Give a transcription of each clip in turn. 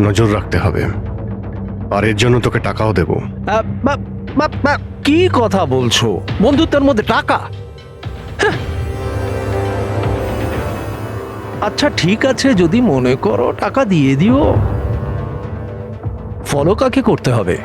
নজর রাখতে হবে, আর এর জন্য তোকে টাকাও দেব। কি কথা বলছো? বন্ধুত্বের মধ্যে টাকা? হ্যাঁ। আচ্ছা ঠিক আছে, যদি মনে করো টাকা দিয়ে দিও। ফলো কাকে করতে হবে?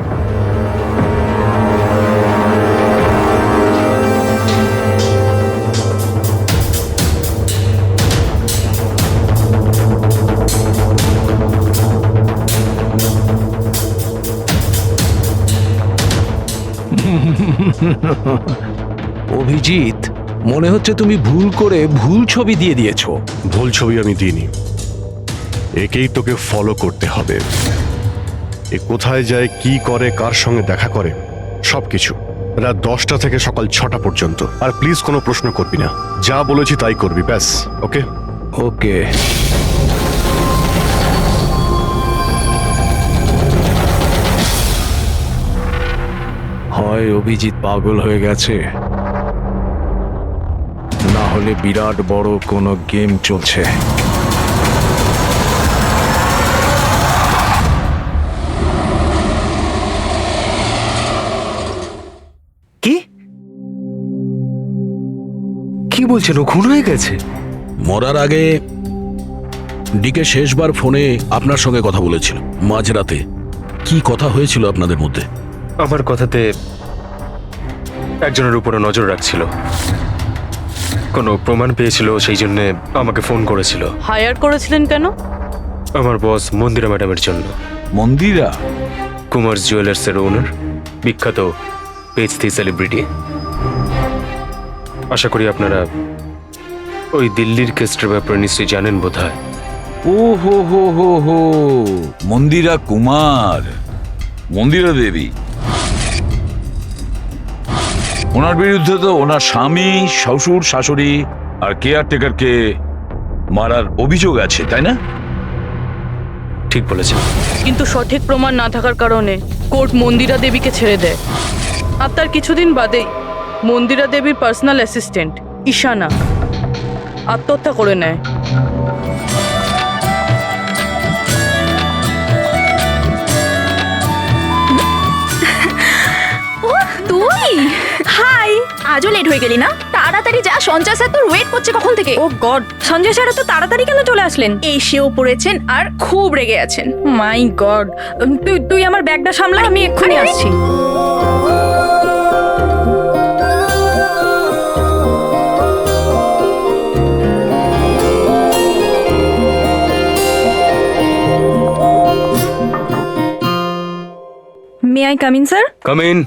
অভিজিৎ, মনে হচ্ছে তুমি ভুল করে ভুল ছবি দিয়ে দিয়েছো। ভুল ছবি আমি দিইনি, একেই তোকে ফলো করতে হবে। এ কোথায় যায়, কি করে, কার সঙ্গে দেখা করে, সবকিছু। রাত 10টা থেকে সকাল 6টা পর্যন্ত। আর প্লিজ কোনো প্রশ্ন করবি না, যা বলেছি তাই করবি, ব্যাস। ওকে? ওকে। হয় অভিজিৎ পাগল হয়ে গেছে, না হলে বিরাট বড় কোনো গেম চলছে। কি কি বলছেন? ও খুন হয়ে গেছে? মরার আগে ডিকে শেষবার ফোনে আপনার সঙ্গে কথা বলেছিল মাঝরাতে। কি কথা হয়েছিল আপনাদের মধ্যে? আমার কথাতে একজনের উপরে নজর রাখছিল, কোনো প্রমাণ পেয়েছিল, সেই জন্য আমাকে ফোন করেছিল। হায়ার করেছিলেন কেন? আমার বস মন্দিরা ম্যাডামের জন্য। মন্দিরা? কুমার জুয়েলার্সের ওনার, বিখ্যাত পেজথি সেলিব্রিটি। আশা করি আপনারা ওই দিল্লির কেসটার ব্যাপারে নিশ্চয়ই জানেন বোধহয়। ও হো হো হো হো, মন্দিরা কুমার, মন্দিরা দেবী। ওনার বিরুদ্ধে তো ওনার স্বামী, শ্বশুর, শাশুড়ি আর কেয়ারটেকারকে মারার অভিযোগ আছে, তাই না? ঠিক বলেছেন। কিন্তু সঠিক প্রমাণ না থাকার কারণে কোর্ট মন্দিরা দেবীকে ছেড়ে দেয়। আর তার কিছুদিন বাদেই মন্দিরা দেবীর পার্সোনাল অ্যাসিস্ট্যান্ট ঈশানা আত্মহত্যা করে নেয়। তুই? হাই, আজও লেট হয়ে গেলি না? তাড়াতাড়ি যা, সঞ্জয় স্যার তোর ওয়েট করছে কখন থেকে। ও গড, সঞ্জয় স্যার তো তাড়াতাড়ি কেন চলে আসলেন? এসেও পড়েছেন আর খুব রেগে আছেন। মাই গড, তুই আমার ব্যাগটা সামলা, আমি এক্ষুনি আসছি। May I come in sir? Come in.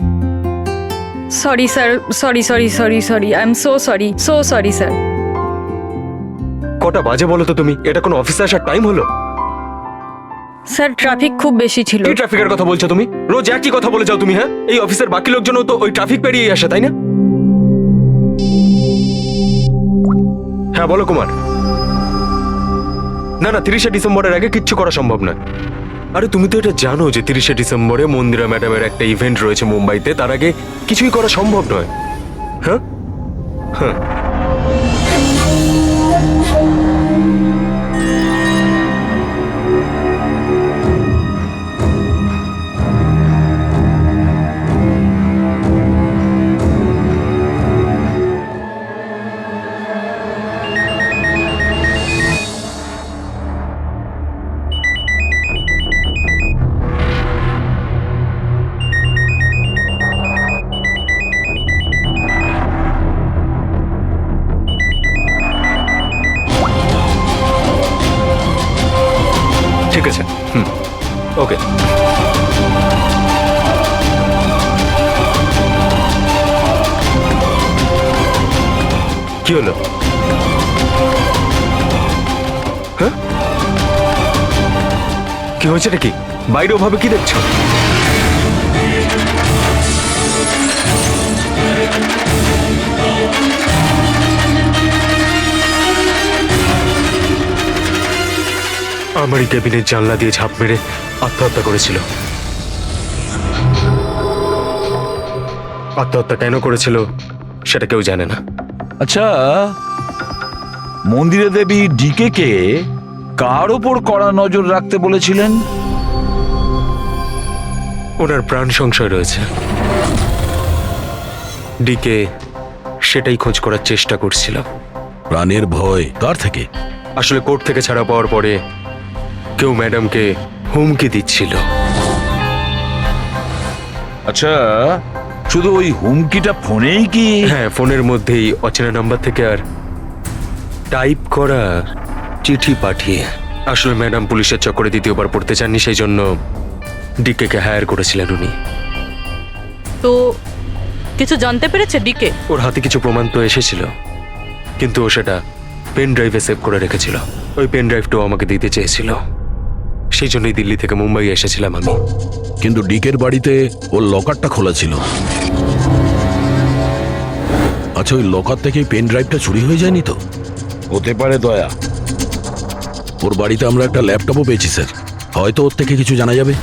Sorry sir, sorry I am so sorry sir. কটা বাজে বলো তো তুমি? এটা কোনো অফিসে আসার টাইম হলো? স্যার ট্রাফিক খুব বেশি ছিল। কি ট্রাফিকের কথা বলছো তুমি? রোজ একই কথা বলে যাও তুমি। হ্যাঁ, এই অফিসের বাকি লোকজনও তো ওই ট্রাফিক পেরিয়ে আসে, তাই না? হ্যাঁ বলো কুমার। না না, 30শে ডিসেম্বরের আগে কিচ্ছু করা সম্ভব নয়। আরে তুমি তো এটা জানো যে 30শে ডিসেম্বরে মন্দিরা ম্যাডামের একটা ইভেন্ট রয়েছে মুম্বাইতে, তার আগে কিছুই করা সম্ভব নয়। হ্যাঁ হ্যাঁ। ঠিক আছে, ওকে। কি হলো? হ্যাঁ, কি হয়েছে নাকি? বাইরে ওভাবে কি দেখছো? আমারই কেবিনের জানলা দিয়ে ঝাঁপ মেরে আত্মহত্যা করেছিল। আত্মহত্যা কেন করেছিল সেটা কেউ জানে না। আচ্ছা, মন্দিরা দেবী ডিকে কে কার ওপর কড়া নজর রাখতে বলেছিলেন? ওনার প্রাণ সংশয় রয়েছে। ডিকে সেটাই খোঁজ করার চেষ্টা করছিল। প্রাণের ভয় কার থেকে? আসলে কোর্ট থেকে ছাড়া পাওয়ার পরে কেউ ম্যাডামকে হুমকি দিচ্ছিল। আচ্ছা, শুধু ওই হুমকিটা ফোনেই কি? হ্যাঁ, ফোনের মধ্যেই অচেনা নাম্বার থেকে আর টাইপ করা চিঠি পাঠিয়ে। আসলে ম্যাডাম পুলিশের চক্করে দ্বিতীয়বার পড়তে চাননি, সেই জন্য ডিকে হায়ার করেছিলেন উনি। তো কিছু জানতে পেরেছে ডিকে? ওর হাতে কিছু প্রমাণ তো এসেছিল, কিন্তু ও সেটা পেন ড্রাইভে সেভ করে রেখেছিল। ওই পেন ড্রাইভটাও আমাকে দিতে চেয়েছিল, সেই জন্যই দিল্লি থেকে মুম্বাই এসেছিলাম আমি। কিন্তু ডিকের বাড়িতে ওর লকারটা খোলা ছিল। আচ্ছা, ওই লকার থেকে পেন ড্রাইভটা চুরি হয়ে যায়নি তো? হতে পারে দয়া। ওর বাড়িতে আমরা একটা ল্যাপটপও পেয়েছি স্যার, হয়তো ওর থেকে কিছু জানা যাবে।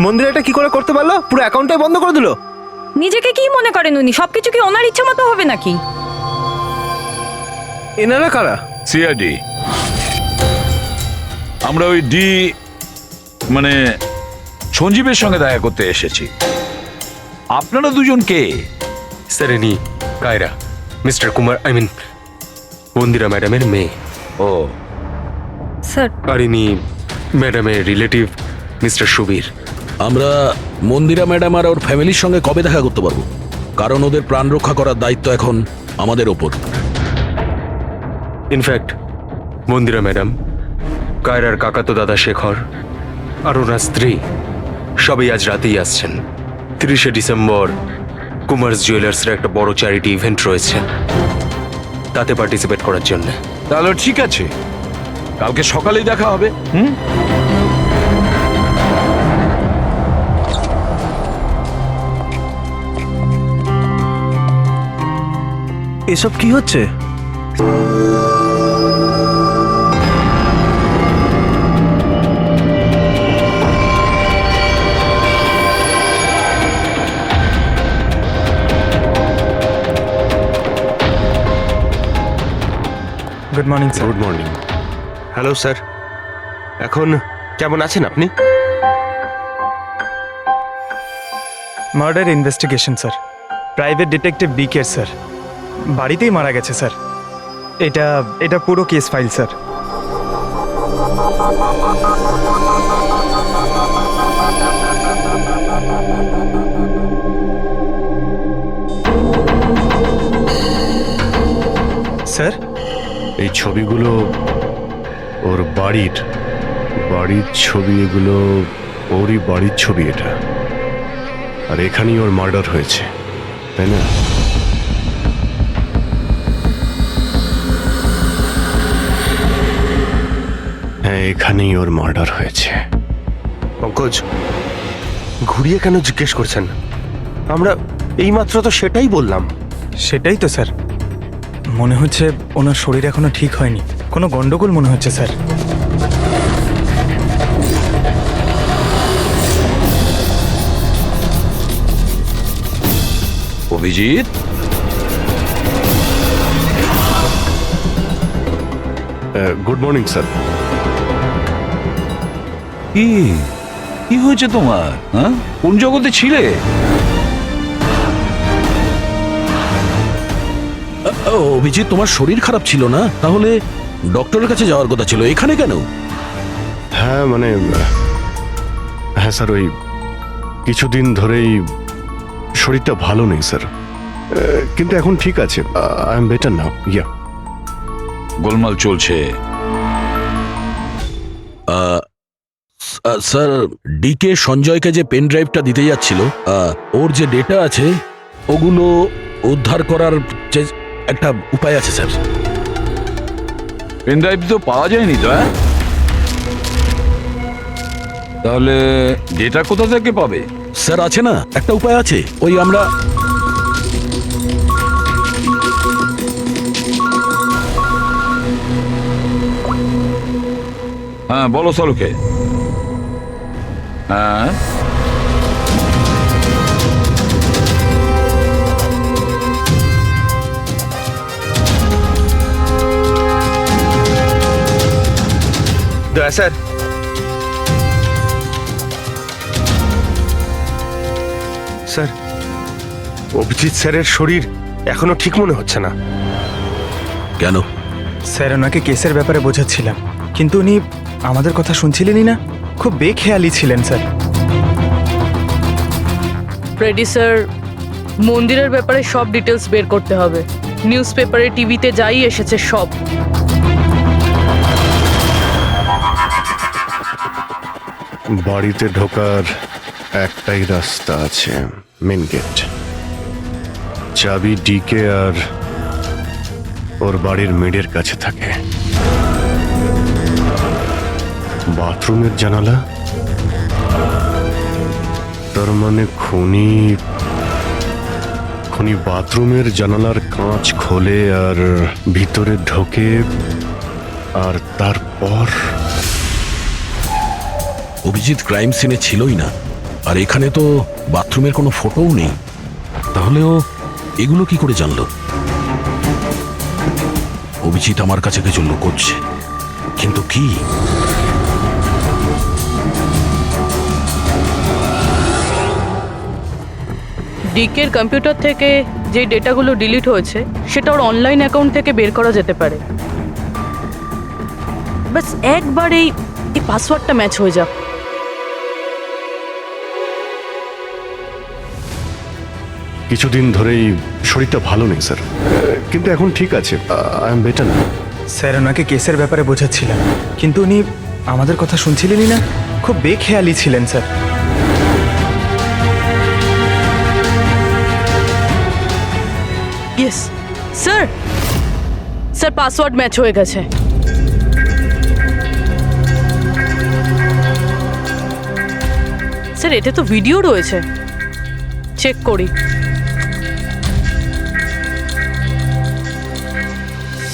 মন্দির এটা কি করে করতে পারলো? পুরো অ্যাকাউন্টটাই বন্ধ করে দিল। নিজেকে কি মনে করেন উনি? সবকিছু কি ওনার ইচ্ছা মতো হবে নাকি? এনারা কারা? সিআইডি। আমরা ওই মানে সঞ্জীবের সঙ্গে দেখা করতে এসেছি। আপনারা দুজন কে? স্যার, ইনি কায়রা, মিস্টার কুমার, মন্দিরা ম্যাডামের মেয়ে। ও, স্যার, আর ইনি ম্যাডামের রিলেটিভ মিস্টার সুবীর। আমরা মন্দিরা ম্যাডাম আর ওর ফ্যামিলির সঙ্গে কবে দেখা করতে পারবো? কারণ ওদের প্রাণ রক্ষা করার দায়িত্ব এখন আমাদের ওপর। ইনফ্যাক্ট মন্দিরা ম্যাডাম, কায়রার কাকাতো দাদা শেখর আর ওনার স্ত্রী সবাই আজ রাতেই আসছেন। 30শে ডিসেম্বর কুমার্স জুয়েলার্সের একটা বড় চ্যারিটি ইভেন্ট রয়েছে, তাতে পার্টিসিপেট করার জন্য। তাহলে ঠিক আছে, কালকে সকালেই দেখা হবে। হুম, এসব কি হচ্ছে? Good morning sir. Good morning. Hello sir, এখন কেমন আছেন আপনি? Murder investigation sir, private detective BK sir, বাড়িতেই মারা গেছে স্যার। এটা পুরো কেস ফাইল স্যার। স্যার, এই ছবিগুলো ওর বাড়ির ছবি, এগুলো ওরই বাড়ির ছবি এটা। আর এখানেই ওর মার্ডার হয়েছে, তাই না? হ্যাঁ, এখানেই ওর মার্ডার হয়েছে। পঙ্কজ, ঘুরিয়ে কেন জিজ্ঞেস করছেন? আমরা এইমাত্র তো সেটাই বললাম। সেটাই তো স্যার, মনে হচ্ছে ওনার শরীর এখনো ঠিক হয়নি, কোনো গন্ডগোল মনে হচ্ছে sir. Abhijit, good morning sir. কি হয়েছে তোমার? হ্যাঁ, কোন জগতে ছিলে? অভিজিৎ, তোমার শরীর খারাপ ছিল না? তাহলে ডক্টরের কাছে যাওয়ার কথা ছিল, এখানে কেন? হ্যাঁ হ্যাঁ স্যার, ওই কিছুদিন ধরেই শরীরটা ভালো নেই স্যার, কিন্তু এখন ঠিক আছে। I am better now. Yeah, গোলমাল চলছে। স্যার, ডিকে সঞ্জয়কে যে পেন ড্রাইভটা দিতে যাচ্ছিল, ওর যে ডেটা আছে ওগুলো উদ্ধার করার যে একটা উপায় আছে স্যার। পেন ড্রাইভ তো পাওয়া যায়নি তো? তাহলে ডেটা কোথা থেকে পাবে? স্যার, আছে না, একটা উপায় আছে। ওই আমরা হ্যাঁ, বলো সলোকে। হ্যাঁ, দয়া স্যার, স্যার, অভিজিৎ স্যারের শরীর এখনো ঠিক মনে হচ্ছে না। কেন? স্যার ওনাকে কেসের ব্যাপারে বোঝাচ্ছিলাম, কিন্তু উনি আমাদের কথা শুনছিলেনই না। খুব বেখেয়ালি ছিলেন স্যার। ফ্রেডি স্যার, মন্দিরের ব্যাপারে সব ডিটেলস বের করতে হবে। নিউজ পেপারে, টিভিতে যাই এসেছে সব। বাড়িতে ঢোকার একটাই রাস্তা আছে, মেন গেট। চাবি ডিকে আর ওর বাড়ির মেডের কাছে থাকে। বাথরুমের জানালা, তার মানে খুনি বাথরুমের জানালার কাঁচ খোলে আর ভিতরে ঢোকে, আর তারপর অভিজিৎ ক্রাইম সিনে ছিলই না, আর এখানে তো বাথরুমের কোনো ফটোও নেই। তাহলে ও এগুলো কি করে জানলো? অভিজিৎ আমার কাছে কিছু লুকোচ্ছে, কিন্তু কি? ডিকের কম্পিউটার থেকে যে ডেটাগুলো ডিলিট হয়েছে সেটা ওর অনলাইন অ্যাকাউন্ট থেকে বের করা যেতে পারে। বাস একবার এই পাসওয়ার্ডটা ম্যাচ হয়ে যাক। কিছুদিন ধরেই শরীরটা ভালো নেই স্যার, কিন্তু এখন ঠিক আছে। আই এম বেটার না। স্যার ওনাকে কেসের ব্যাপারে বোঝাচ্ছিলাম, কিন্তু উনি আমাদের কথা শুনছিলেনই না। খুব বেখেয়ালি ছিলেন sir. Yes sir, sir password match হয়ে গেছে। স্যার এতে তো ভিডিও রয়েছে, চেক করি।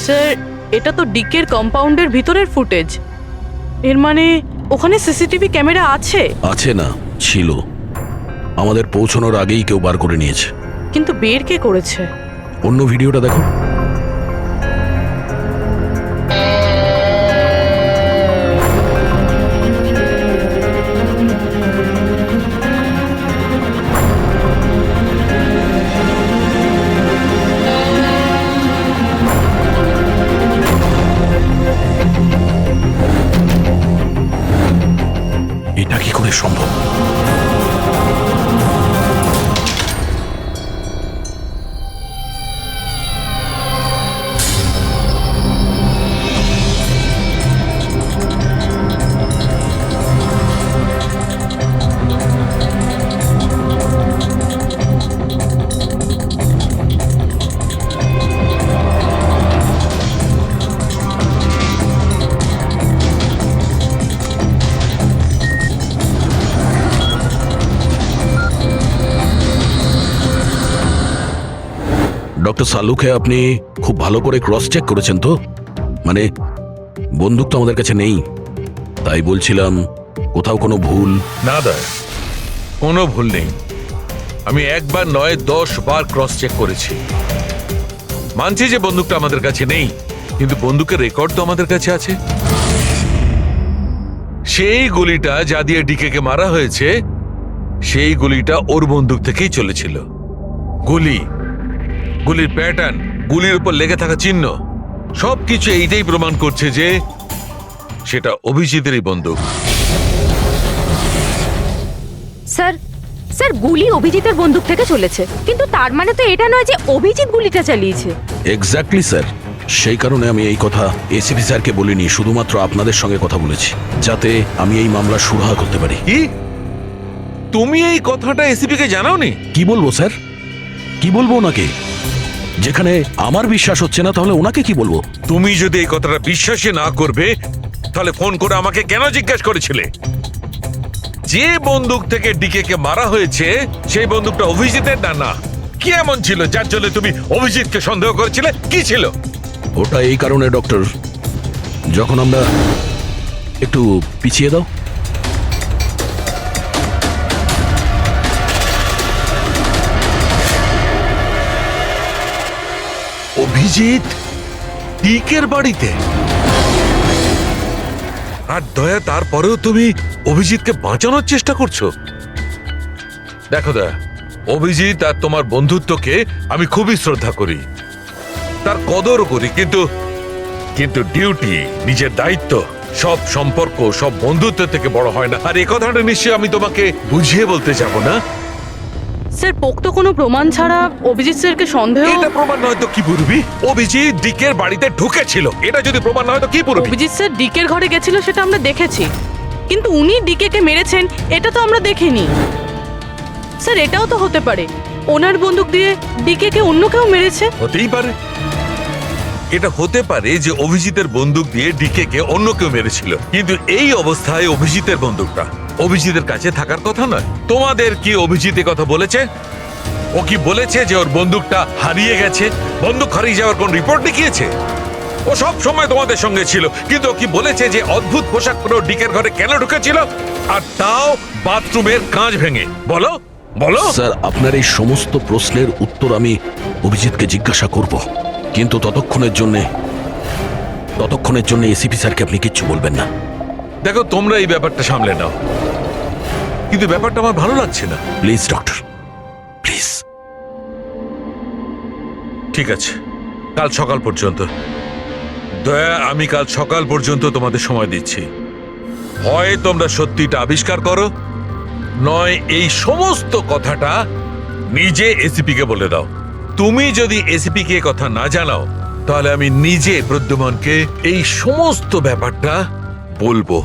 স্যার এটা তো ডিকের কম্পাউন্ডের ভিতরের ফুটেজ। এর মানে ওখানে সিসিটিভি ক্যামেরা আছে? আছে না, ছিল। আমাদের পৌঁছানোর আগেই কেউ বার করে নিয়েছে। কিন্তু বের কে করেছে? অন্য ভিডিওটা দেখো। এটা কি করে সম্ভব? ডক্টর সালুকে আপনি খুব ভালো করে ক্রস চেক করেছেন তো? মানে বন্দুক তো আমাদের কাছে নেই, তাই বলছিলাম কোথাও কোনো ভুল? না দা, কোনো ভুল নেই। আমি একবার নয় 10 বার ক্রস চেক করেছি। মানছি যে বন্দুকটা আমাদের কাছে নেই, কিন্তু বন্দুকের রেকর্ড তো আমাদের কাছে আছে। সেই গুলিটা যা দিয়ে ডিকে মারা হয়েছে, সেই গুলিটা ওর বন্দুক থেকেই চলেছিল। গুলির প্যাটার্ন, গুলির উপর লেগে থাকা চিহ্ন, সবকিছু এইটাই প্রমাণ করছে যে সেটা অভিজিতেরই বন্দুক। স্যার, স্যার গুলি অভিজিতের বন্দুক থেকে চলেছে, কিন্তু তার মানে তো এটা নয় যে অভিজিৎ গুলিটা চালিয়েছে। এক্স্যাক্টলি স্যার, সেই কারণে আমি এই কথা এসিপি স্যারকে বলিনি, শুধুমাত্র আপনাদের সঙ্গে কথা বলেছি, যাতে আমি এই মামলা সুরাহা করতে পারি। কি? তুমি এই কথাটা এসিপি কে জানাওনি? কি বলবো স্যার, কি বলবো ওনাকে? যেখানে আমার বিশ্বাস হচ্ছে না, তাহলে ওনাকে কি বলবো? তুমি যদি এই কথাটা বিশ্বাসই না করবে, তাহলে ফোন করে আমাকে কেন জিজ্ঞাসা করেছিলে? যে বন্দুক থেকে ডিকে কে মারা হয়েছে সেই বন্দুকটা অভিজিতের না? কি এমন ছিল যার জন্য তুমি অভিজিৎকে সন্দেহ করেছিলে? কি ছিল ওটা? এই কারণে ডক্টর, যখন আমরা একটু পিছিয়ে দাও। অভিজিৎ ডিকের বাড়িতে, আর দয়া তারপরেও তুমি অভিজিৎকে বাঁচানোর চেষ্টা করছো। দেখো দয়া, অভিজিৎ আর তোমার বন্ধুত্বকে আমি খুবই শ্রদ্ধা করি, তার কদরও করি, কিন্তু কিন্তু ডিউটি, নিজের দায়িত্ব, সব সম্পর্ক সব বন্ধুত্ব থেকে বড় হয় না। আর এই কথাটা নিশ্চয়ই আমি তোমাকে বুঝিয়ে বলতে যাব না। স্যার পোক্ত কোনো প্রমাণ ছাড়া অভিজিৎ স্যারকে সন্দেহ। এটা প্রমাণ নয় তো কি পুরবি? অভিজিৎ ডিকের বাড়িতে ঢুকেছিল, এটা যদি প্রমাণ নয় তো কি পুরবি? অভিজিৎ স্যার ডিকের ঘরে গেছিল সেটা আমরা দেখেছি, কিন্তু উনি ডিকেকে মেরেছেন এটা তো আমরা দেখিনি। স্যার এটাও তো হতে পারে ওনার বন্দুক দিয়ে ডিকেকে অন্য কেউ মেরেছে। হতেই পারে, এটা হতে পারে যে অভিজিতের বন্দুক দিয়ে ডিকে কে অন্য কেউ মেরেছিল, কিন্তু এই অবস্থায় অভিজিতের বন্দুকটা অভিজিতের কাছে থাকার কথা নয়। তোমাদের কি অভিজিৎ এ কথা বলেছে? ও কি বলেছে যে ওর বন্দুকটা হারিয়ে গেছে? বন্দুক হারিয়ে যাওয়ার কোন রিপোর্ট দেখিয়েছে? ও সব সময় তোমাদের সঙ্গে ছিল, কিন্তু ও কি বলেছে যে অদ্ভুত পোশাক পরে ডিকের ঘরে কেন ঢুকেছিল, আর তাও বাথরুমের কাঁচ ভেঙে? বলো বলো। স্যার, আপনার এই সমস্ত প্রশ্নের উত্তর আমি অভিজিৎকে জিজ্ঞাসা করব, কিন্তু ততক্ষণের জন্য এসিপি স্যারকে আপনি কিচ্ছু বলবেন না। দেখো, তোমরা এই ব্যাপারটা সামলে নাও, কিন্তু ব্যাপারটা আমার ভালো লাগছে না। Please doctor, please. ঠিক আছে, কাল সকাল পর্যন্ত দয়া, আমি কাল সকাল পর্যন্ত তোমাদের সময় দিচ্ছি। হয় তোমরা সত্যিটা আবিষ্কার করো, নয় এই সমস্ত কথাটা নিজে এসিপি কে বলে দাও। তুমি যদি এসিপি কে কথা না জানাও, তাহলে আমি নিজে প্রদ্যুমনকে এই সমস্ত ব্যাপারটা বলবো।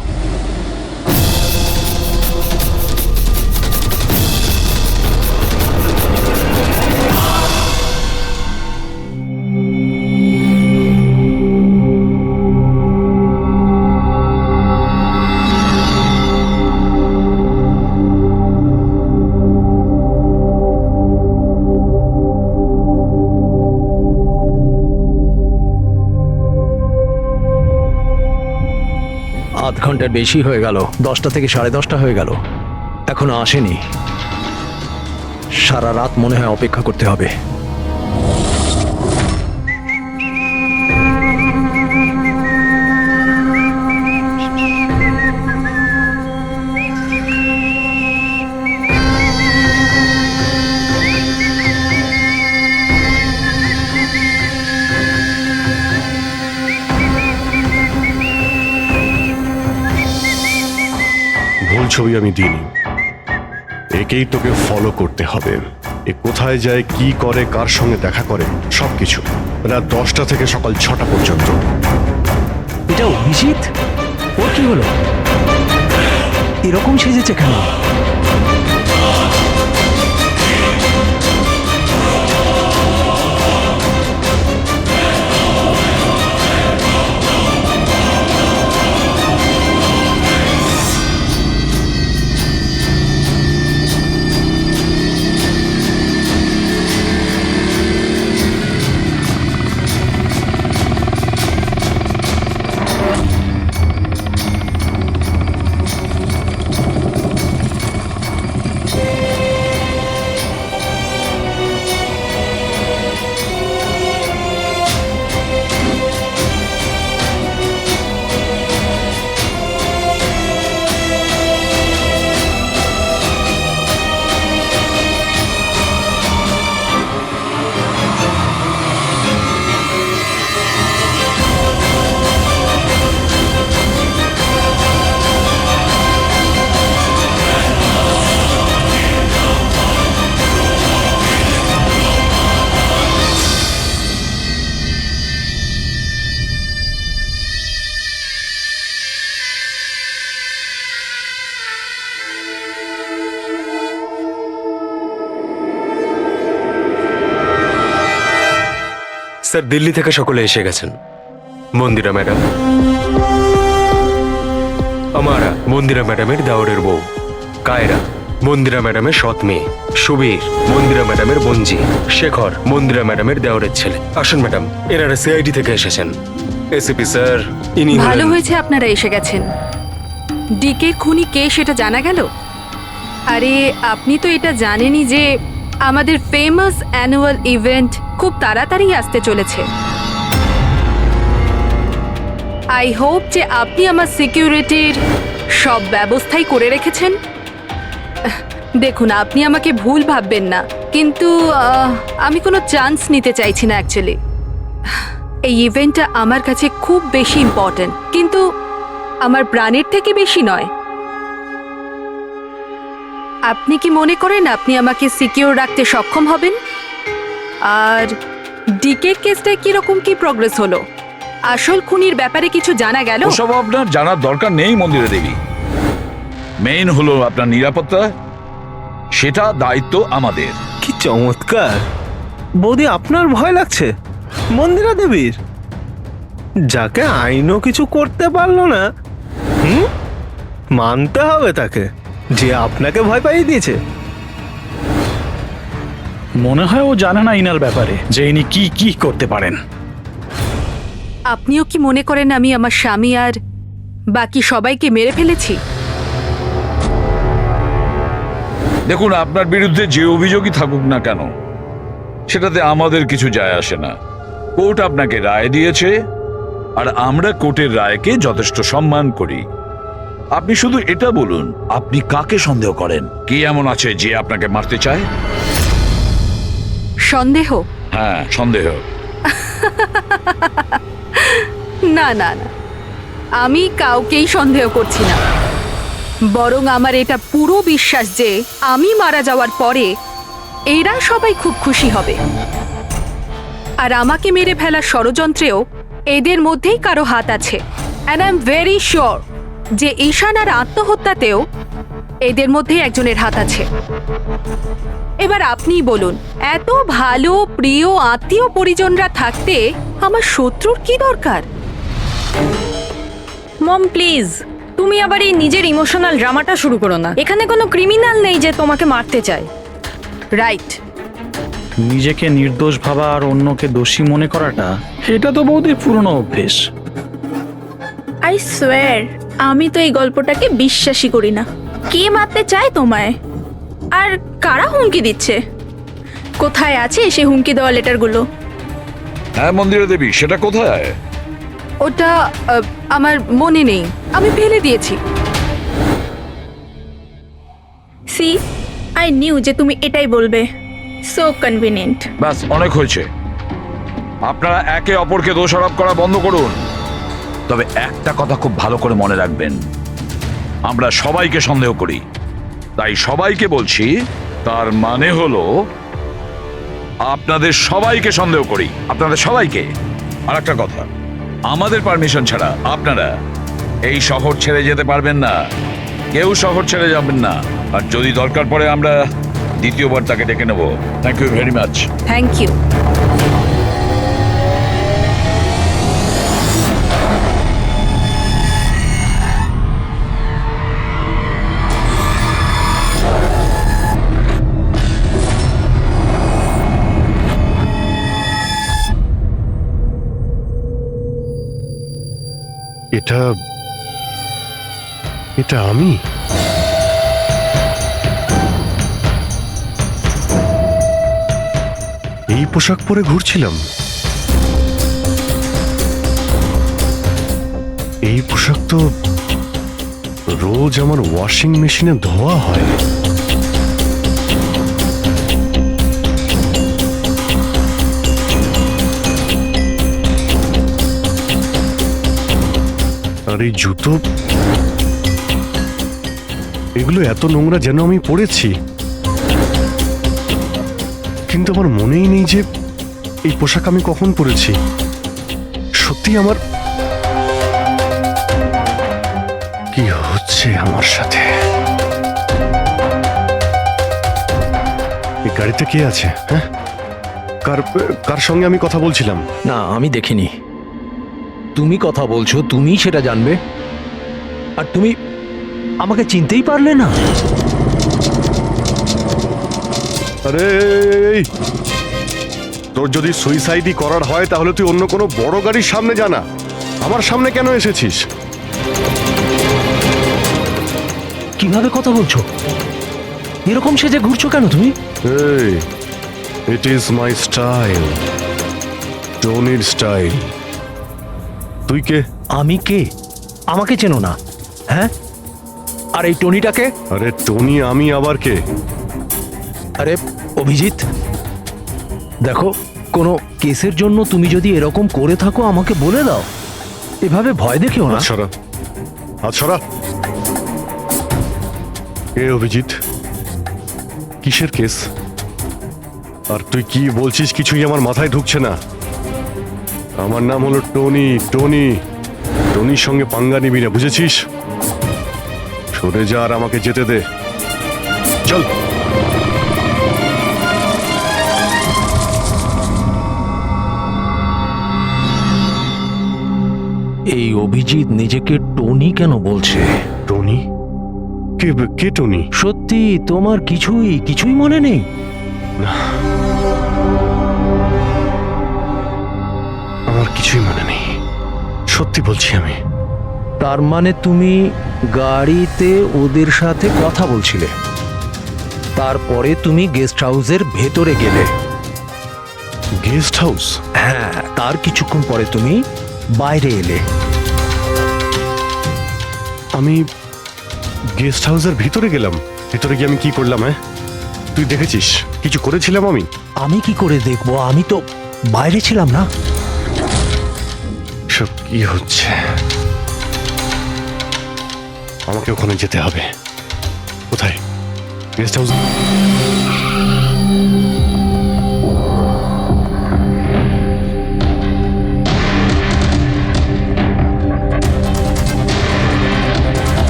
আধ ঘন্টার বেশি হয়ে গেল, 10টা থেকে 10:30 হয়ে গেল, এখনো আসেনি। সারা রাত মনে হয় অপেক্ষা করতে হবে। ভুল ছবি আমি দিইনি, একেই তোকে ফলো করতে হবে। এ কোথায় যায়, কি করে, কার সঙ্গে দেখা করে, সবকিছু। রাত 10টা থেকে সকাল 6টা পর্যন্ত। এটা অভিজিৎ? ওর কি হলো? এরকম সেজেছে কেন? স্যার, দিল্লি থেকে সকলে এসে গেছেন। মন্দিরা ম্যাডাম, আমারা মন্দিরা ম্যাডামের দাওরের বউ। কায়রা, মন্দিরা ম্যাডামের সৎ মেয়ে। সুবীর, মন্দিরা ম্যাডামের বোনজি। শেখর, মন্দিরা ম্যাডামের দেওরের ছেলে। আসুন ম্যাডাম, এনারা সিআইডি থেকে এসেছেন। এসিপি স্যার, ইনি ভালো হয়েছে আপনারা এসে গেছেন। ডিকের খুনি কে সেটা জানা গেল? আরে আপনি তো এটা জানেনই যে আমাদের ফেমাস অ্যানুয়াল ইভেন্ট খুব তাড়াতাড়ি আসতে চলেছে। আই হোপ যে আপনি আমার সিকিউরিটির সব ব্যবস্থাই করে রেখেছেন। দেখুন, আপনি আমাকে ভুল ভাববেন না, কিন্তু আমি কোনো চান্স নিতে চাইছি না অ্যাকচুয়ালি। এই ইভেন্টটা আমার কাছে খুব বেশি ইম্পর্ট্যান্ট, কিন্তু আমার প্রাণের থেকে বেশি নয়। আপনি কি মনে করেন আপনি আমাকে সিকিউর রাখতে সক্ষম হবেন? আর ডিকে কেসটায় কিরকম কি প্রগ্রেস হলো? আসল খুনির ব্যাপারে কিছু জানা গেল? ওসব আপনার জানার দরকার নেই মন্দিরা দেবী। মেইন হলো আপনার নিরাপত্তা, সেটা দায়িত্ব আমাদের। কি চমৎকার! বৌদি, আপনার ভয় লাগছে মন্দিরা দেবীর, যাকে আইনও কিছু করতে পারলো না? মানতে হবে তাকে যে আপনাকে ভয় পাইয়ে দিয়েছে। মনে হয় ও জানে না ইনার ব্যাপারে, যে ইনি কি কি করতে পারেন। আপনিও কি মনে করেন আমি আমার স্বামী আর বাকি সবাইকে মেরে ফেলেছি? দেখুন, আপনার বিরুদ্ধে যে অভিযোগই থাকুক না কেন, সেটাতে আমাদের কিছু যায় আসে না। কোর্ট আপনাকে রায় দিয়েছে, আর আমরা কোর্টের রায়কে যথেষ্ট সম্মান করি। আপনি শুধু এটা বলুন, আপনি কাকে সন্দেহ করেন? কি এমন আছে যে আপনাকে মারতে চায়? সন্দেহ? হ্যাঁ, সন্দেহ। না না না, আমি কাউকেই সন্দেহ করছি না, বরং আমার এটা পুরো বিশ্বাস যে আমি মারা যাওয়ার পরে এরা সবাই খুব খুশি হবে। আর আমাকে মেরে ফেলার ষড়যন্ত্রেও এদের মধ্যেই কারো হাত আছে। And I am very sure যে ঈশানার আত্মহত্যাতেও এদের মধ্যেই একজনের হাত আছে। এবার আপনিই বলুন, এত ভালো প্রিয় আত্মীয় পরিজনরা থাকতে আমার শত্রুর কি দরকার? মম প্লিজ, তুমি আবার এই নিজের ইমোশনাল ড্রামাটা শুরু করো না। এখানে কোনো ক্রিমিনাল নেই যে তোমাকে মারতে চায়। রাইট। নিজেকে নির্দোষ ভাবা আর অন্যকে দোষী মনে করাটা, এটা তো বৌদির পুরনো অভ্যেস। আই সোয়ার, আমি তো এই গল্পটাকে বিশ্বাসই করি না। কে মারতে চায় তোমায়? আর কারা হুমকি দিচ্ছে? কোথায় আছে সে হুমকি দেওয়া লেটারগুলো? হ্যাঁ মন্দিরা দেবী, সেটা কোথায়? ওটা আমার মনে নেই, আমি ফেলে দিয়েছি। সি, আই নিউ যে তুমি এটাই বলবে। So convenient. ব্যাস, অনেক হয়েছে। আপনারা একে অপরকে দোষারোপ করা বন্ধ করুন। তবে একটা কথা খুব ভালো করে মনে রাখবেন, আমরা সবাইকে সন্দেহ করি, তাই সবাইকে বলছি, তার মানে হলো আপনাদের সবাইকে সন্দেহ করি, আপনাদের সবাইকে। আর একটা কথা, আমাদের পারমিশন ছাড়া আপনারা এই শহর ছেড়ে যেতে পারবেন না। কেউ শহর ছেড়ে যাবেন না। আর যদি দরকার পড়ে আমরা দ্বিতীয়বার তাকে ডেকে নেব। Thank you very much. Thank you. এটা আমি? এই পোশাক পরে ঘুরছিলাম? এই পোশাক তো রোজ আমার ওয়াশিং মেশিনে ধোয়া হয়। আর এই জুতো, এগুলো এত নোংরা যেন আমি পরেছি, কিন্তু আমার মনেই নেই যে এই পোশাক আমি কখন পরেছি। সত্যি আমার কি হচ্ছে আমার সাথে? এই গাড়িতে কে আছে? হ্যাঁ, কার সঙ্গে আমি কথা বলছিলাম? না, আমি দেখিনি। তুমি কথা বলছো, তুমি সেটা জানবে। আর তুমি আমাকে চিনতেই পারলে না? আরে, তোর যদি সুইসাইডই করার হয় তাহলে তুই অন্য কোনো বড় গাড়ির সামনে জানা। আমার সামনে কেন এসেছিস? কিভাবে কথা বলছো? এরকম সেজে ঘুরছো কেন তুমি? এই, ইট ইজ মাই স্টাইল, টনির স্টাইল। তুই কে? আমি কে? আমাকে চেনো না? হ্যাঁ, আর এই টনিটাকে? আরে টনি আমি আবার কে? আরে অভিজিৎ, দেখো, কোনো কেসের জন্য তুমি যদি এরকম করে থাকো আমাকে বলে দাও, এভাবে ভয় দেখিও না। আচ্ছা আচ্ছা, এ অভিজিৎ, কিসের কেস? আর তুই কি বলছিস কিছুই আমার মাথায় ঢুকছে না। আমার নাম হলো টনি। টনির সঙ্গে পাঙ্গা নিবি না, বুঝেছিস? সরে যা আর আমাকে যেতে দে, চল। এই অভিজিৎ নিজেকে টনি কেন বলছে? টনি? কে টনি? সত্যি তোমার কিছুই মনে নেই? আমার কিছুই মনে নেই, সত্যি বলছি আমি। তার মানে তুমি গাড়িতে ওদের সাথে কথা বলছিলে, তারপরে তুমি গেস্ট হাউসের ভেতরে গেলে। Guest house? হ্যাঁ, তার কিছুক্ষণ পরে তুমি বাইরে এলে। আমি গেস্ট হাউসের ভিতরে গেলাম? ভিতরে গিয়ে আমি কি করলাম? হ্যাঁ, তুই দেখেছিস কিছু করেছিলাম আমি? আমি কি করে দেখবো, আমি তো বাইরে ছিলাম না। সব কি হচ্ছে? আমাকে ওখানে যেতে হবে। কোথায়? Guest house?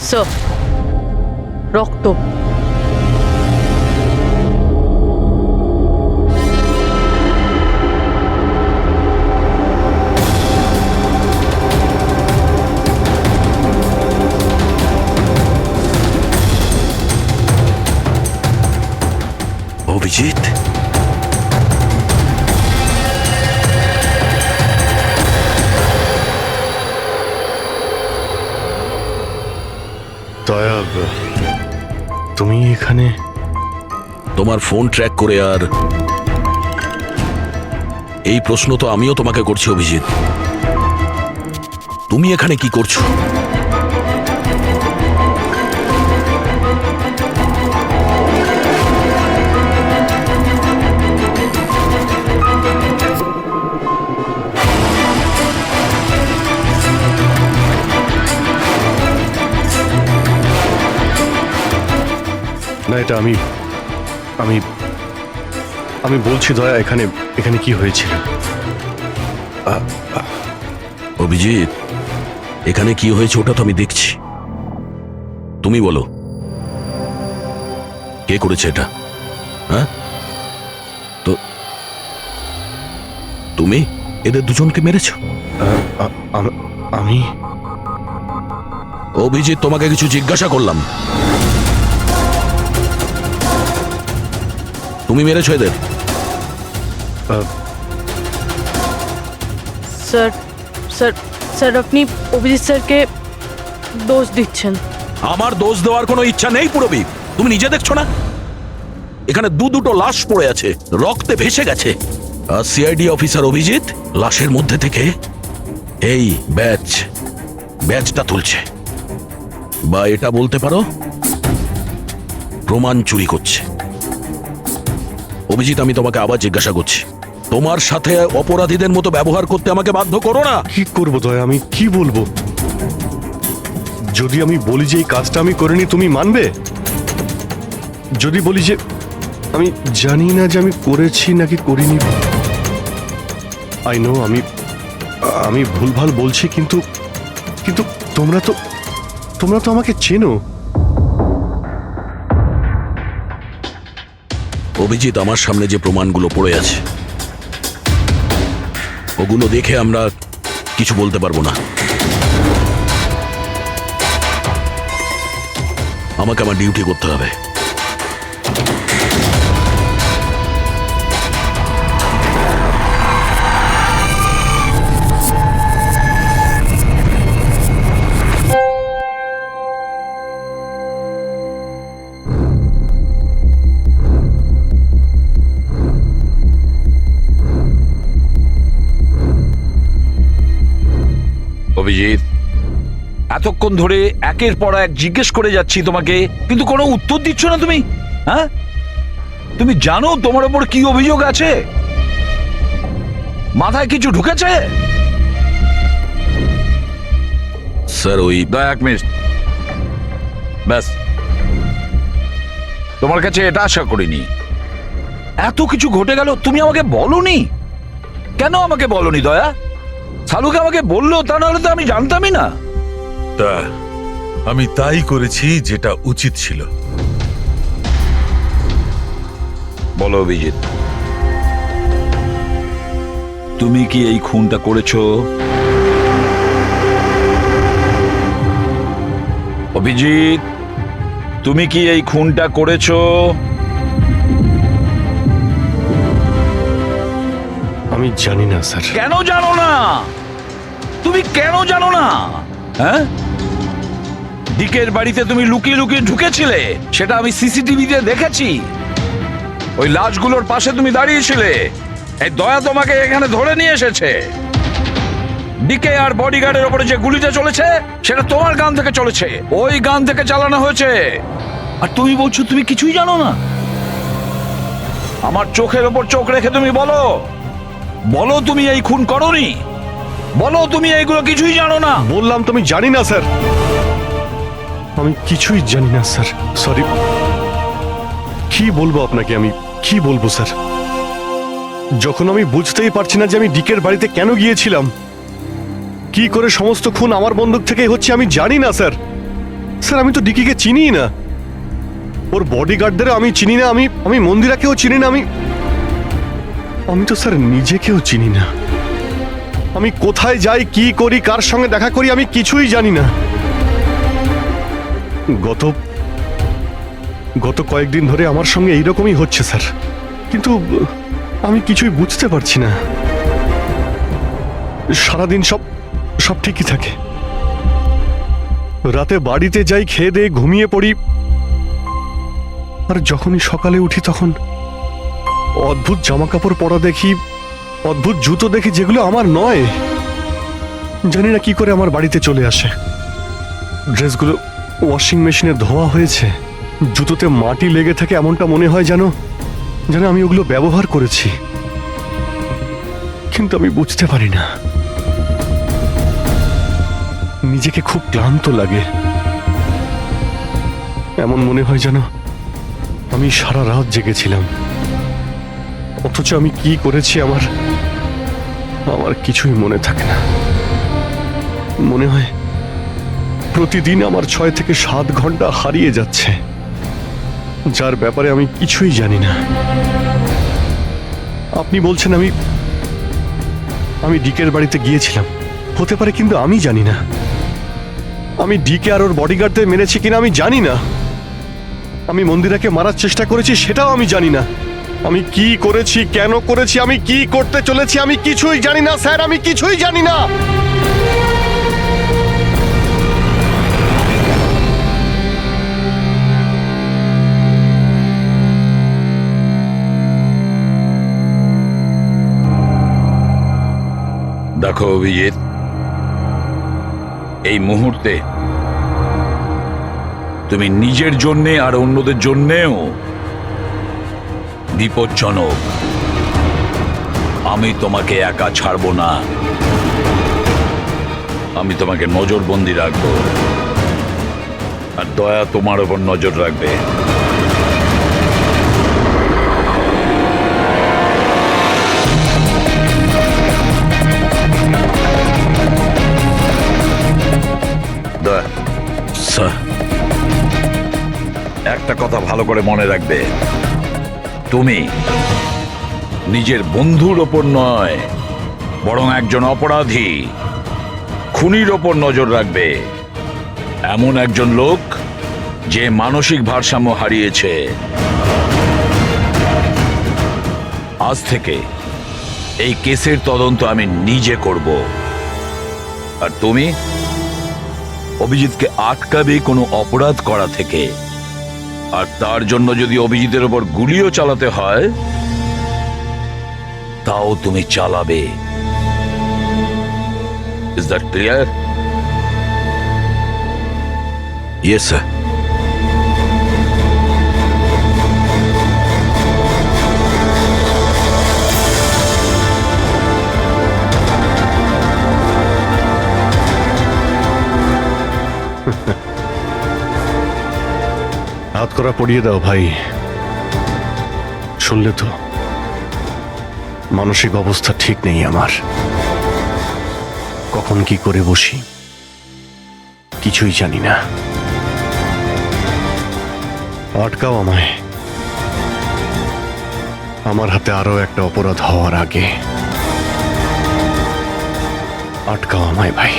স্যার, রক্ত। অভিজিৎ, দয়া, তুমি এখানে? তোমার ফোন ট্র্যাক করে আর এই প্রশ্ন তো আমিও তোমাকে করছি অভিজিৎ। তুমি এখানে কি করছো? না, এটা আমি আমি আমি বলছি দয়া, এখানে এখানে কি হয়েছিল? অভিজিৎ, এখানে কি হয়েছে ওটা তো আমি দেখছি। তুমি বলো, কে করেছে এটা? হ্যাঁ, তো তুমি এদের দুজনকে মেরেছো? আমি? অভিজিৎ, তোমাকে কিছু জিজ্ঞাসা করলাম। তুমি মেরেছো এদের? স্যার স্যার স্যার, আপনি অভিজিৎ স্যারকে দোষ দিচ্ছেন। আমার দোষ দেওয়ার কোনো ইচ্ছা নেই পুরবি। তুমি নিজে দেখছো না এখানে দুটো লাশ পড়ে আছে, রক্তে ভেসে গেছে। আর সিআইডি অফিসার অভিজিৎ লাশের মধ্যে থেকে এই ব্যাজটা তুলছে, বা এটা বলতে পারো প্রমাণ চুরি করছে। অভিজিৎ, আমি তোমাকে আবার জিজ্ঞাসা করছি, তোমার সাথে অপরাধীদের মতো ব্যবহার করতে আমাকে বাধ্য করো না। কি করবো দয়া, আমি কি বলবো? যদি আমি বলি যে এই কাজটা আমি করিনি, তুমি মানবে? যদি বলি যে আমি জানি না যে আমি করেছি নাকি করিনি, আই নো আমি ভুলভাল বলছি, কিন্তু কিন্তু তোমরা তো আমাকে চেনো। অভিজিৎ, আমার সামনে যে প্রমাণগুলো পড়ে আছে ওগুলো দেখে আমরা কিছু বলতে পারবো না। আমাকে আমার ডিউটি করতে হবে। অভিজিৎ, এতক্ষণ ধরে একের পর এক জিজ্ঞেস করে যাচ্ছি তোমাকে, কিন্তু কোনো উত্তর দিচ্ছ না তুমি। হ্যাঁ, তুমি জানো তোমার ওপর কি অভিযোগ আছে? মাথায় কিছু ঢুকেছে? স্যার ওই এক মিনিট, ব্যাস। তোমার কাছে এটা আশা করিনি। এত কিছু ঘটে গেল, তুমি আমাকে বলনি কেন? আমাকে বলনি দয়া? সালুকে আমাকে বললো, তা নাহলে তো আমি জানতামই না। তা আমি তাই করেছি যেটা উচিত ছিল। বলো অভিজিৎ, তুমি কি এই খুনটা করেছো? অভিজিৎ, তুমি কি এই খুনটা করেছো? আমি জানি না স্যার। কেন জানো না? তুমি কেন জানো না? হ্যাঁ, ডিকের বাড়িতে তুমি লুকিয়ে লুকিয়ে ঢুকেছিলে, সেটা আমি সিসিটিভিতে দেখেছি। ওই লাশগুলোর পাশে তুমি দাঁড়িয়েছিলে। এই দয়া তোমাকে এখানে ধরে নিয়ে এসেছে। ডিকে আর বডিগার্ডের উপরে যে গুলিটা চলেছে, সেটা তোমার গান থেকে চলেছে, ওই গান থেকে চালানো হয়েছে। আর তুমি বলছো তুমি কিছুই জানো না? আমার চোখের ওপর চোখ রেখে তুমি বলো, বলো তুমি এই খুন করোনি। বলো তুমি এইগুলো কিছুই জানো না। বললাম তুমি জানি না স্যার, আমি কিছুই জানি না স্যার। সরি। কি বলবো আপনাকে, আমি কি বলবো স্যার? যখন আমি বুঝতেই পারছি না যে আমি ডিকের বাড়িতে কেন গিয়েছিলাম, কি করে সমস্ত খুন আমার বন্দুক থেকে হচ্ছে, আমি জানি না স্যার। স্যার আমি তো ডিকিকে চিনি না, ওর বডিগার্ডদেরও আমি চিনি না, আমি মন্দিরাকেও চিনি না, আমি তো স্যার নিজেকেও চিনি না। আমি কোথায় যাই, কি করি, কার সঙ্গে দেখা করি, আমি কিছুই জানি না। গত কয়েকদিন ধরে আমার সঙ্গে এইরকমই হচ্ছে স্যার, কিন্তু আমি কিছুই বুঝতে পারছি না। সারাদিন সব ঠিকই থাকে, রাতে বাড়িতে যাই, খেয়ে দিয়ে ঘুমিয়ে পড়ি, আর যখনই সকালে উঠি তখন অদ্ভুত জামা কাপড় পরা দেখি, অদ্ভুত জুতো দেখি, যেগুলো আমার নয়। জানি না কি করে আমার বাড়িতে চলে আসে। ড্রেসগুলো ওয়াশিং মেশিনে ধোয়া হয়েছে, জুতোতে মাটি লেগে থাকে, এমনটা মনে হয় যেন আমি ওগুলো ব্যবহার করেছি, কিন্তু আমি বুঝতে পারি না। নিজেকে খুব ক্লান্ত লাগে, এমন মনে হয় যেন আমি সারা রাত জেগেছিলাম, অথচ আমি কি করেছি আমার কিছুই মনে থাকে না। মনে হয় প্রতিদিন আমার 6 থেকে 7 ঘন্টা হারিয়ে যাচ্ছে, যার ব্যাপারে আমি কিছুই জানি না। আপনি বলছেন আমি ডিকের বাড়িতে গিয়েছিলাম, হতে পারে, কিন্তু আমি জানি না। আমি ডিকে আর ওর বডিগার্ডদের মেরেছি কিনা আমি জানি না। আমি মন্দিরাকে মারার চেষ্টা করেছি সেটাও আমি জানি না। আমি কি করেছি, কেন করেছি, আমি কি করতে চলেছি, আমি কিছুই জানি না স্যার, আমি কিছুই জানি না। দেখো অভিজিৎ, এই মুহূর্তে তুমি নিজের জন্যে আর অন্যদের জন্যেও বিপজ্জনক। আমি তোমাকে একা ছাড়বো না, আমি তোমাকে নজরবন্দি রাখবো, আর দয়া তোমার ওপর নজর রাখবে। দয়া, স্যার, একটা কথা ভালো করে মনে রাখবে, তুমি নিজের বন্ধুর ওপর নয়, বরং একজন অপরাধী খুনির ওপর নজর রাখবে। এমন একজন লোক যে মানসিক ভারসাম্য হারিয়েছে। আজ থেকে এই কেসের তদন্ত আমি নিজে করব, আর তুমি অভিজিৎকে আটকাবে কোনো অপরাধ করা থেকে। আর তার জন্য যদি অভিজিতের ওপর গুলিও চালাতে হয়, তাও তুমি চালাবে। Is that clear? Yes sir. হাত করা পড়িয়ে দাও ভাই। শুনলে তো, মানসিক অবস্থা ঠিক নেই আমার। কখন কি করে বসি কিছুই জানি না। আটকাও আমায়, আমার হাতে আরো একটা অপরাধ হওয়ার আগে। আটকাও আমায় ভাই।